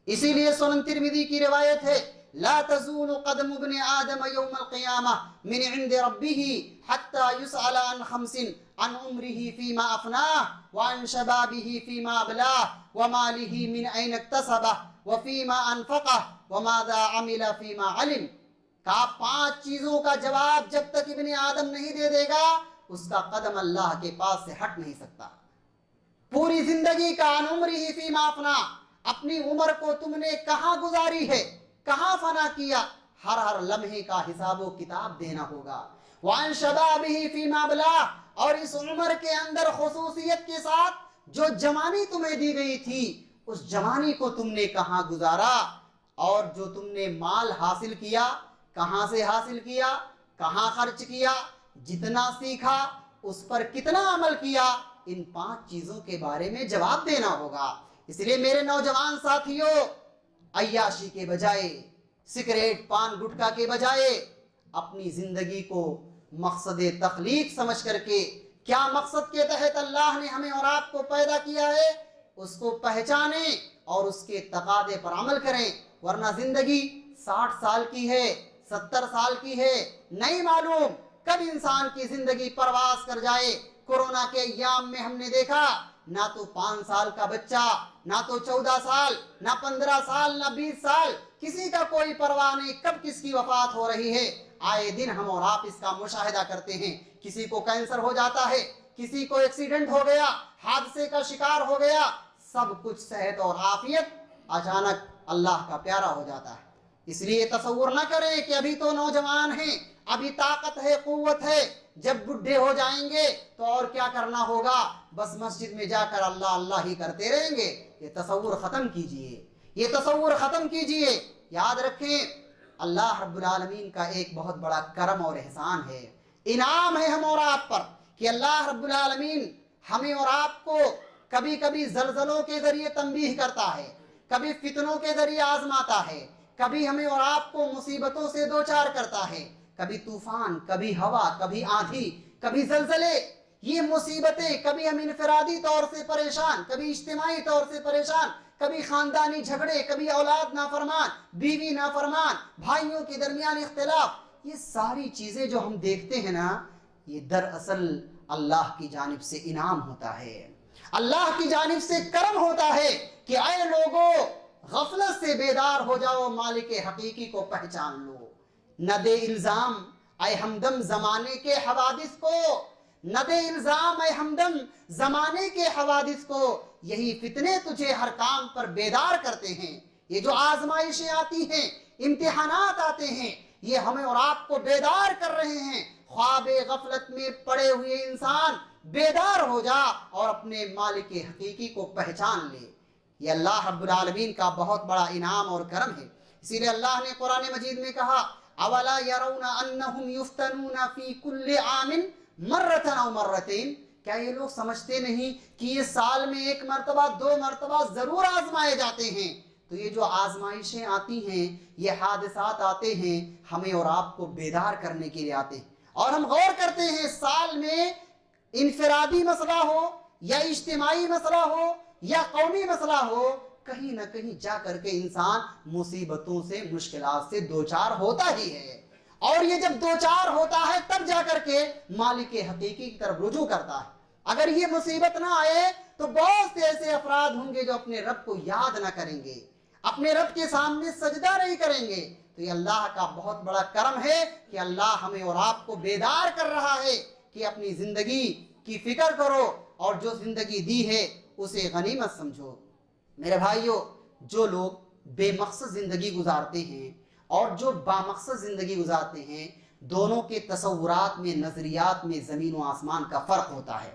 اسی لیے سنن ترمذی کی روایت ہے، لا تزول قدم ابن آدم یوم القیامہ من عند ربہ حتی یسأل عن خمس، عن عمرہ فیما افناہ، وعن شبابہ فیما ابلاہ، ومالہ من این اکتسبہ، وفیما انفقہ، وماذا عمل فیما علم۔ کہا 5 چیزوں کا جواب جب تک ابن آدم نہیں دے دے گا اس کا قدم اللہ کے پاس سے ہٹ نہیں سکتا۔ پوری زندگی کا عن عمرہ فیما افناہ، اپنی عمر کو تم نے کہاں گزاری ہے، کہاں فنا کیا، ہر لمحے کا حساب و کتاب دینا ہوگا۔ وعن شبابہ فیما ابلاہ، اور اس عمر کے اندر خصوصیت کے ساتھ جو جوانی تمہیں دی گئی تھی اس جوانی کو تم نے کہاں گزارا، اور جو تم نے مال حاصل کیا کہاں سے حاصل کیا، کہاں خرچ کیا، جتنا سیکھا اس پر کتنا عمل کیا، ان 5 چیزوں کے بارے میں جواب دینا ہوگا۔ اس لیے میرے نوجوان ساتھیوں، عیاشی کے بجائے، سگریٹ پان گٹکا کے بجائے اپنی زندگی کو مقصد تخلیق سمجھ کر کے، کیا مقصد کے تحت اللہ نے ہمیں اور آپ کو پیدا کیا ہے اس کو پہچانیں اور اس کے تقاضے پر عمل کریں، ورنہ زندگی 60 سال کی ہے، 70 سال کی ہے، نہیں معلوم کب انسان کی زندگی پرواز کر جائے۔ کورونا کے ایام میں ہم نے دیکھا نہ تو 5 سال کا بچہ، نہ تو 14 سال، نہ 15 سال، نہ 20 سال، کسی کا کوئی پرواہ نہیں کب کس کی وفات ہو رہی ہے۔ آئے دن ہم اور آپ اس کا مشاہدہ کرتے ہیں، کسی کو کینسر ہو جاتا ہے، کسی کو ایکسیڈنٹ ہو گیا، حادثے کا شکار ہو گیا، سب کچھ صحت اور عافیت اچانک اللہ کا پیارا ہو جاتا ہے۔ اس لیے تصور نہ کریں کہ ابھی تو نوجوان ہیں، ابھی طاقت ہے، قوت ہے، جب بڈھے ہو جائیں گے تو اور کیا کرنا ہوگا، بس مسجد میں جا کر اللہ اللہ ہی کرتے رہیں گے۔ یہ تصور ختم کیجئے، یہ تصور ختم کیجئے۔ یاد رکھیں اللہ رب العالمین کا ایک بہت بڑا کرم اور احسان ہے، انعام ہے ہم اور آپ پر کہ اللہ رب العالمین ہمیں اور آپ کو کبھی کبھی زلزلوں کے ذریعے تنبیہ کرتا ہے، کبھی فتنوں کے ذریعے آزماتا ہے، کبھی ہمیں اور آپ کو مصیبتوں سے دوچار کرتا ہے، کبھی طوفان، کبھی ہوا، کبھی آندھی، کبھی زلزلے۔ یہ مصیبتیں کبھی ہم انفرادی طور سے پریشان، کبھی اجتماعی طور سے پریشان، کبھی خاندانی جھگڑے، کبھی اولاد نافرمان، بیوی نافرمان، بھائیوں کے درمیان اختلاف، یہ ساری چیزیں جو ہم دیکھتے ہیں نا، یہ دراصل اللہ کی جانب سے انعام ہوتا ہے، اللہ کی جانب سے کرم ہوتا ہے کہ اے لوگو غفلت سے بیدار ہو جاؤ، مالک حقیقی کو پہچان لو۔ نہ دے الزام اے ہمدم زمانے کے حوادث کو، نہ دے الزام اے ہمدم زمانے کے حوادث کو، یہی فتنے تجھے ہر کام پر بیدار کرتے ہیں۔ یہ جو آزمائشیں آتی ہیں امتحانات آتے ہیں، یہ ہمیں اور آپ کو بیدار کر رہے ہیں۔ خواب غفلت میں پڑے ہوئے انسان بیدار ہو جا اور اپنے مالک حقیقی کو پہچان لے۔ یہ اللہ رب العالمین کا بہت بڑا انعام اور کرم ہے۔ اسی لیے اللہ نے قرآن مجید میں کہا اولا یرون انہم یفتنون فی کل عام مرۃ او مرتین، کیا یہ لوگ سمجھتے نہیں کہ یہ سال میں ایک مرتبہ 2 مرتبہ ضرور آزمائے جاتے ہیں؟ تو یہ جو آزمائشیں آتی ہیں، یہ حادثات آتے ہیں، ہمیں اور آپ کو بیدار کرنے کے لیے آتے ہیں۔ اور ہم غور کرتے ہیں سال میں انفرادی مسئلہ ہو یا اجتماعی مسئلہ ہو یا قومی مسئلہ ہو، کہیں نہ کہیں جا کر کے انسان مصیبتوں سے مشکلات سے دوچار ہوتا ہی ہے، اور یہ جب دوچار ہوتا ہے تب جا کر کے مالک حقیقی کی طرف رجوع کرتا ہے۔ اگر یہ مصیبت نہ آئے تو بہت سے ایسے افراد ہوں گے جو اپنے رب کو یاد نہ کریں گے، اپنے رب کے سامنے سجدہ نہیں کریں گے۔ تو یہ اللہ کا بہت بڑا کرم ہے کہ اللہ ہمیں اور آپ کو بیدار کر رہا ہے کہ اپنی زندگی کی فکر کرو اور جو زندگی دی ہے اسے غنیمت سمجھو۔ میرے بھائیو، جو لوگ بے مقصد زندگی گزارتے ہیں اور جو بامقصد زندگی گزارتے ہیں، دونوں کے تصورات میں، نظریات میں زمین و آسمان کا فرق ہوتا ہے۔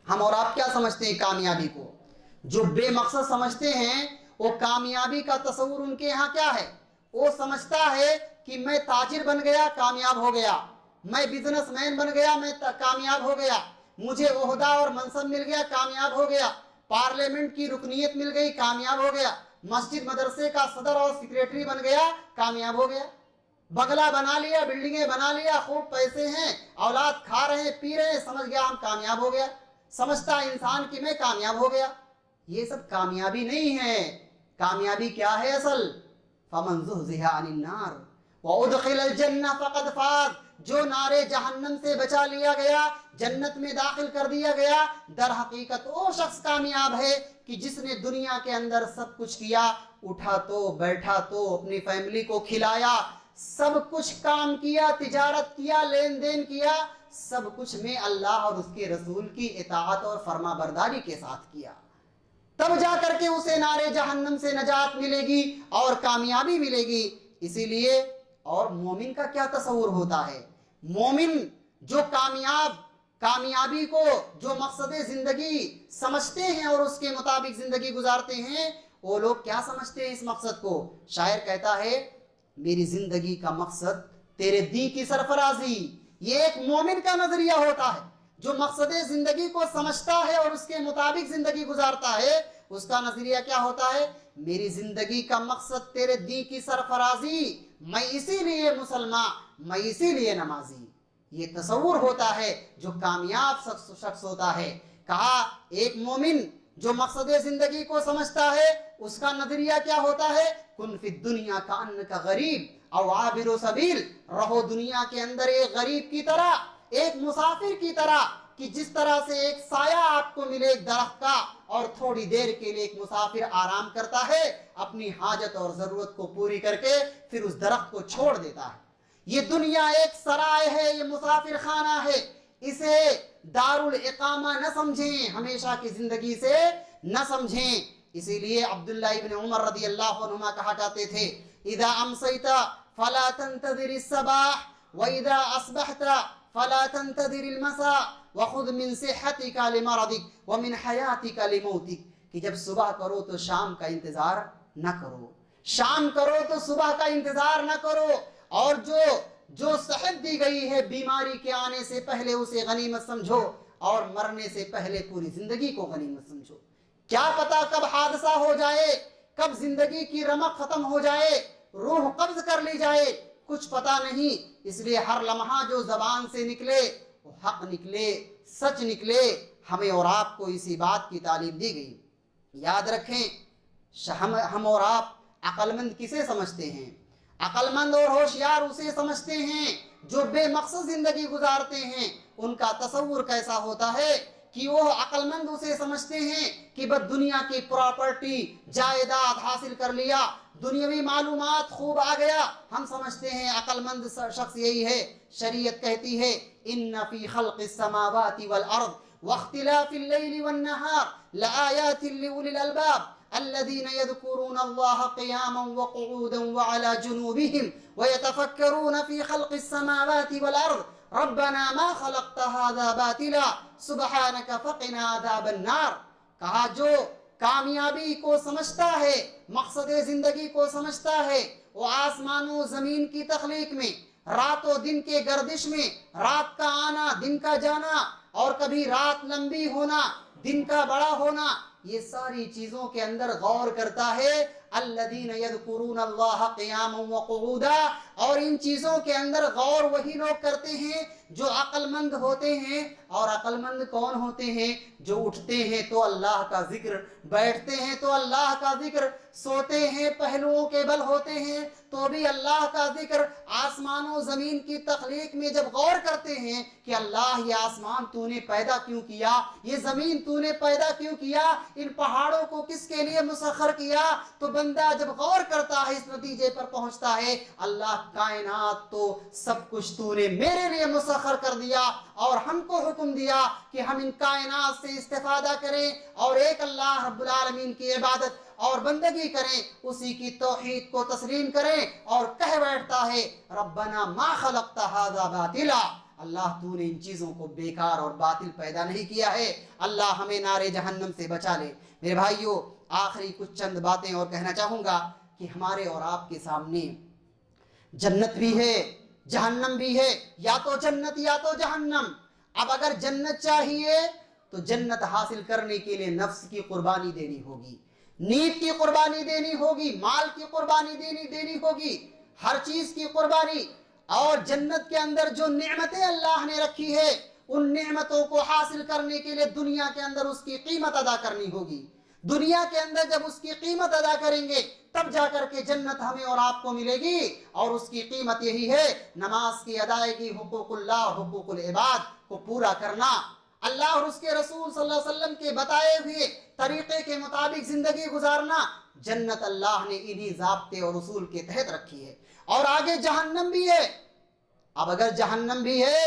ہم اور آپ کیا سمجھتے ہیں کامیابی کو؟ جو بے مقصد سمجھتے ہیں وہ کامیابی کا تصور ان کے یہاں کیا ہے؟ وہ سمجھتا ہے کہ میں تاجر بن گیا کامیاب ہو گیا، میں بزنس مین بن گیا میں کامیاب ہو گیا، مجھے عہدہ اور منصب مل گیا کامیاب ہو گیا، پارلیمنٹ کی رکنیت مل گئی کامیاب ہو گیا، مسجد مدرسے کا صدر اور سیکریٹری بن گیا کامیاب ہو گیا، بگلا بنا لیا، بلڈنگیں بنا لیا، خوب پیسے ہیں، اولاد کھا رہے ہیں پی رہے ہیں، سمجھ گیا ہم کامیاب ہو گیا، سمجھتا انسان کہ میں کامیاب ہو گیا۔ یہ سب کامیابی نہیں ہے۔ کامیابی کیا ہے اصل؟ فَمَنْ زُحْزِحَ عَنِ النَّارِ وَأُدْخِلَ الْجَنَّةَ فَقَدْ فَازَ، جو نارے جہنم سے بچا لیا گیا، جنت میں داخل کر دیا گیا، در حقیقت وہ شخص کامیاب ہے کہ جس نے دنیا کے اندر سب کچھ کیا، اٹھا تو بیٹھا تو اپنی فیملی کو کھلایا، سب کچھ کام کیا، تجارت کیا، لین دین کیا، سب کچھ میں اللہ اور اس کے رسول کی اطاعت اور فرما برداری کے ساتھ کیا، تب جا کر کے اسے نارے جہنم سے نجات ملے گی اور کامیابی ملے گی۔ اسی لیے اور مومن کا کیا تصور ہوتا ہے؟ مومن جو کامیابی کو جو مقصد زندگی سمجھتے ہیں اور اس کے مطابق زندگی گزارتے ہیں، وہ لوگ کیا سمجھتے ہیں اس مقصد کو؟ شاعر کہتا ہے میری زندگی کا مقصد تیرے دین کی سرفرازی۔ یہ ایک مومن کا نظریہ ہوتا ہے جو مقصد زندگی کو سمجھتا ہے اور اس کے مطابق زندگی گزارتا ہے۔ اس کا نظریہ کیا ہوتا ہے؟ میری زندگی کا مقصد تیرے دین کی سرفرازی، میں اسی لیے مسلمان، میں اسی لیے نمازی۔ یہ تصور ہوتا ہے جو کامیاب شخص ہوتا ہے۔ کہا ایک مومن جو مقصد زندگی کو سمجھتا ہے اس کا نظریہ کیا ہوتا ہے؟ کن فی الدنیا کانک غریب او عابر سبیل، رہو دنیا کے اندر ایک غریب کی طرح، ایک مسافر کی طرح، کہ جس طرح سے ایک سایہ آپ کو ملے ایک درخت کا، اور تھوڑی دیر کے لیے ایک مسافر آرام کرتا ہے اپنی حاجت اور ضرورت کو پوری کر کے پھر اس درخت کو چھوڑ دیتا ہے۔ یہ دنیا ایک سرائے ہے، یہ مسافر خانہ ہے، اسے دارالاقامہ نہ سمجھیں، ہمیشہ کی زندگی سے نہ سمجھیں۔ اسی لیے عبداللہ ابن عمر رضی اللہ عنہما کہا کرتے تھے اذا امسیت فلا تنتظر الصباح واذا اصبحت فلا تنتظر المساء وخذ من صحتك لمرضك ومن حياتك لموتك، کہ جب صبح کرو تو شام کا انتظار نہ کرو، شام کرو تو صبح کا انتظار نہ کرو، اور جو صحت دی گئی ہے بیماری کے آنے سے پہلے اسے غنیمت سمجھو، اور مرنے سے پہلے پوری زندگی کو غنیمت سمجھو۔ کیا پتا کب حادثہ ہو جائے، کب زندگی کی رمق ختم ہو جائے، روح قبض کر لی جائے، کچھ پتا نہیں۔ اس لیے ہر لمحہ جو زبان سے نکلے وہ حق نکلے، سچ نکلے۔ ہمیں اور آپ کو اسی بات کی تعلیم دی گئی۔ یاد رکھیں ہم اور آپ عقل مند کسے سمجھتے ہیں؟ عقل مند اور ہوشیار اسے سمجھتے ہیں جو بے مقصد زندگی گزارتے ہیں۔ ان کا تصور کیسا ہوتا ہے کہ وہ عقل مند اسے سمجھتے ہیں کہ بس دنیا کی پراپرٹی جائیداد حاصل کر لیا، دنیاوی معلومات خوب آ گیا، ہم سمجھتے ہیں عقل مند شخص یہی ہے۔ شریعت کہتی ہے ان فی خلق السماوات والارض واختلاف اللیل والنہار لآیات لأولی الالباب، الذين يذكرون الله قياما وقعودا وعلى جنوبهم ويتفكرون في خلق السماوات والأرض ربنا ما خلقت هذا باطلا سبحانك فقنا عذاب النار. کہا جو کامیابی کو سمجھتا ہے، مقصد زندگی کو سمجھتا ہے، وہ آسمان و زمین کی تخلیق میں، رات و دن کے گردش میں، رات کا آنا دن کا جانا، اور کبھی رات لمبی ہونا دن کا بڑا ہونا، یہ ساری چیزوں کے اندر غور کرتا ہے. الذین یذکرون اللہ قیاما وقعودا، اور ان چیزوں کے اندر غور وہی لوگ کرتے ہیں جو عقل مند ہوتے ہیں. اور عقل مند کون ہوتے ہیں؟ جو اٹھتے ہیں تو اللہ کا ذکر، بیٹھتے ہیں تو اللہ کا ذکر، سوتے ہیں پہلوؤں کے بل ہوتے ہیں تو بھی اللہ کا ذکر. آسمان و زمین کی تخلیق میں جب غور کرتے ہیں کہ اللہ یہ آسمان تو نے پیدا کیوں کیا، یہ زمین تو نے پیدا کیوں کیا، ان پہاڑوں کو کس کے لیے مسخر کیا، تو بندہ جب غور کرتا ہے اس نتیجے پر پہنچتا ہے اللہ کائنات تو سب کچھ تو نے میرے لیے مسخر کر دیا، اور ہم کو حکم دیا کہ ہم ان کائنات سے استفادہ کریں اور ایک اللہ رب العالمین کی عبادت اور بندگی کریں، اسی کی توحید کو تسلیم کریں. اور کہہ بیٹھتا ہے ربنا ما خلقت ھذا باطلا، اللہ تو نے ان چیزوں کو بیکار اور باطل پیدا نہیں کیا ہے. اللہ ہمیں نار جہنم سے بچا لے. میرے بھائیوں، آخری کچھ چند باتیں اور کہنا چاہوں گا کہ ہمارے اور آپ کے سامنے جنت بھی ہے، جہنم بھی ہے، یا تو جنت یا تو جہنم. اب اگر جنت چاہیے تو جنت حاصل کرنے کے لیے نفس کی قربانی دینی ہوگی، نیت کی قربانی دینی ہوگی، مال کی قربانی دینی ہوگی، ہر چیز کی قربانی. اور جنت کے اندر جو نعمتیں اللہ نے رکھی ہے ان نعمتوں کو حاصل کرنے کے لیے دنیا کے اندر اس کی قیمت ادا کرنی ہوگی. دنیا کے اندر جب اس کی قیمت ادا کریں گے تب جا کر کے جنت ہمیں اور آپ کو ملے گی. اور اس کی قیمت یہی ہے نماز کی ادائیگی، حقوق اللہ اور حقوق العباد کو پورا کرنا، اللہ اور اس کے رسول صلی اللہ علیہ وسلم کے بتائے ہوئے طریقے کے مطابق زندگی گزارنا. جنت اللہ نے انہی ضابطے اور اصول کے تحت رکھی ہے. اور آگے جہنم بھی ہے. اب اگر جہنم بھی ہے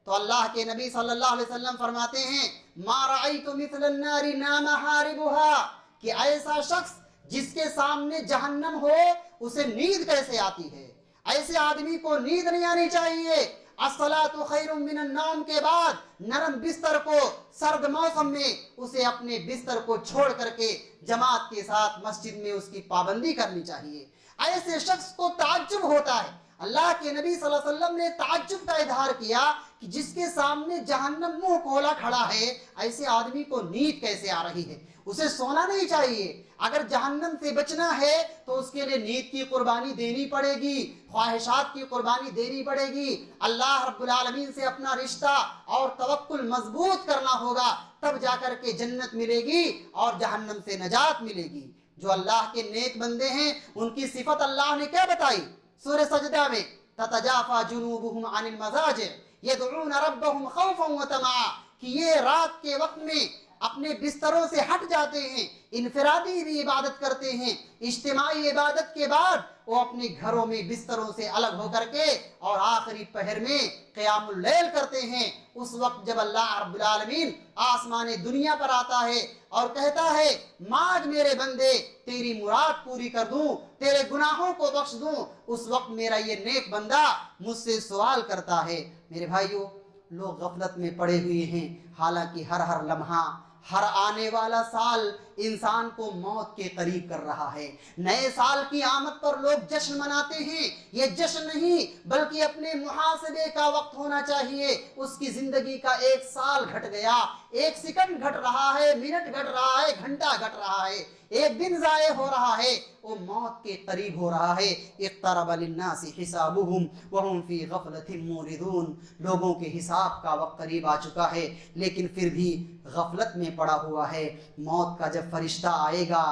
تو اللہ کے نبی صلی اللہ علیہ وسلم فرماتے ہیں ما رأیت مثل النار نام حاربها، کہ ایسا شخص جس کے سامنے جہنم ہو اسے نیند کیسے آتی ہے؟ ایسے آدمی کو نیند نہیں آنی چاہیے. الصلاۃ خیر من النوم کے بعد نرم بستر کو سرد موسم میں اسے اپنے بستر کو چھوڑ کر کے جماعت کے ساتھ مسجد میں اس کی پابندی کرنی چاہیے. ایسے شخص کو تعجب ہوتا ہے. اللہ کے نبی صلی اللہ علیہ وسلم نے تعجب کا اظہار کیا کہ جس کے سامنے جہنم منہ کھولا کھڑا ہے ایسے آدمی کو نیند کیسے آ رہی ہے؟ اسے سونا نہیں چاہیے. اگر جہنم سے بچنا ہے تو اس کے لیے نیند کی قربانی دینی پڑے گی، خواہشات کی قربانی دینی پڑے گی، اللہ رب العالمین سے اپنا رشتہ اور توکل مضبوط کرنا ہوگا، تب جا کر کے جنت ملے گی اور جہنم سے نجات ملے گی. جو اللہ کے نیک بندے ہیں ان کی صفت اللہ نے کیا بتائی سورہ سجدہ میں؟ تتجافى جنوبهم عن المضاجع يدعون ربهم خوفا وطمعا، کہ یہ رات کے وقت میں اپنے بستروں سے ہٹ جاتے ہیں، انفرادی بھی عبادت کرتے ہیں، اجتماعی عبادت کے بعد وہ اپنے گھروں میں بستروں سے الگ ہو کر کے اور آخری پہر میں قیام اللیل کرتے ہیں. اس وقت جب اللہ رب العالمین آسمان دنیا پر آتا ہے اور کہتا ہے مانگ میرے بندے تیری مراد پوری کر دوں، تیرے گناہوں کو بخش دوں، اس وقت میرا یہ نیک بندہ مجھ سے سوال کرتا ہے. میرے بھائیوں، لوگ غفلت میں پڑے ہوئے ہیں، حالانکہ ہر لمحہ، ہر آنے والا سال انسان کو موت کے قریب کر رہا ہے. نئے سال کی آمد پر لوگ جشن مناتے ہیں. یہ جشن نہیں بلکہ اپنے محاسبے کا وقت ہونا چاہیے. اس کی زندگی کا ایک سال گھٹ گیا، ایک سیکنڈ گھٹ رہا ہے، منٹ گھٹ رہا ہے، گھنٹہ گھٹ رہا ہے، ایک دن ضائع ہو رہا ہے، وہ موت کے قریب ہو رہا ہے. اقترب للناس حسابهم وهم في غفلة معرضون، لوگوں کے حساب کا وقت قریب آ چکا ہے لیکن پھر بھی غفلت میں پڑا ہوا ہے. موت کا جب فرشتہ آئے گا،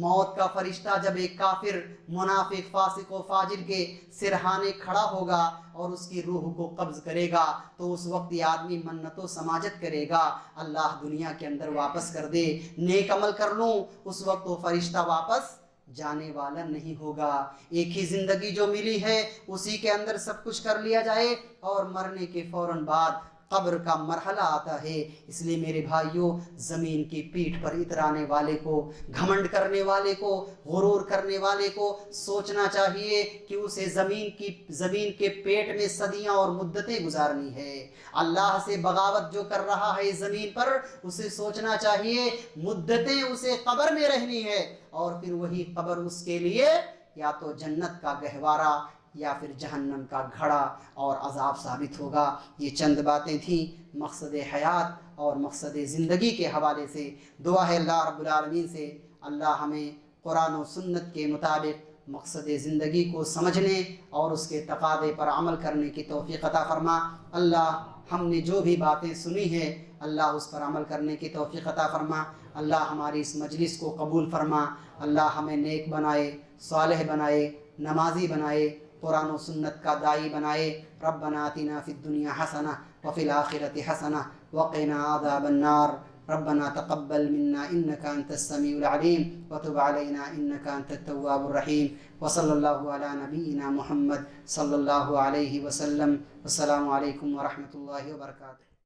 موت کا فرشتہ جب ایک کافر، منافق، فاسق و فاجر کے سرہانے کھڑا ہوگا اور اس کی روح کو قبض کرے گا تو اس وقت یہ آدمی منت و سماجت کرے گا اللہ دنیا کے اندر واپس کر دے، نیک عمل کر لوں. اس وقت وہ فرشتہ واپس جانے والا نہیں ہوگا. ایک ہی زندگی جو ملی ہے اسی کے اندر سب کچھ کر لیا جائے اور مرنے کے فوراً بعد قبر کا مرحلہ آتا ہے۔ اس لیے میرے بھائیوں، زمین کی پیٹھ پر اترانے والے کو، گھمنڈ کرنے والے کو، غرور کرنے والے کو سوچنا چاہیے کہ اسے زمین کے پیٹ میں صدیاں اور مدتیں گزارنی ہے۔ اللہ سے بغاوت جو کر رہا ہے زمین پر، اسے سوچنا چاہیے مدتیں اسے قبر میں رہنی ہے، اور پھر وہی قبر اس کے لیے یا تو جنت کا گہوارہ یا پھر جہنم کا گھڑا اور عذاب ثابت ہوگا۔ یہ چند باتیں تھیں مقصد حیات اور مقصد زندگی کے حوالے سے۔ دعا ہے اللہ رب العالمین سے اللہ ہمیں قرآن و سنت کے مطابق مقصد زندگی کو سمجھنے اور اس کے تقاضے پر عمل کرنے کی توفیق عطا فرما۔ اللہ ہم نے جو بھی باتیں سنی ہیں اللہ اس پر عمل کرنے کی توفیق عطا فرما۔ اللہ ہماری اس مجلس کو قبول فرما۔ اللہ ہمیں نیک بنائے، صالح بنائے، نمازی بنائے، قرآن و سنت کا داعی بنائے۔ ربنا آتنا فی الدنیا حسنہ وفی الآخرۃ حسنہ وقنا عذاب النار۔ ربنا تقبل منا انك انت السميع العليم وتب علينا انك انت التواب الرحيم وصلى الله على نبينا محمد صلى الله عليه وسلم۔ السلام علیکم ورحمۃ اللہ وبرکاتہ۔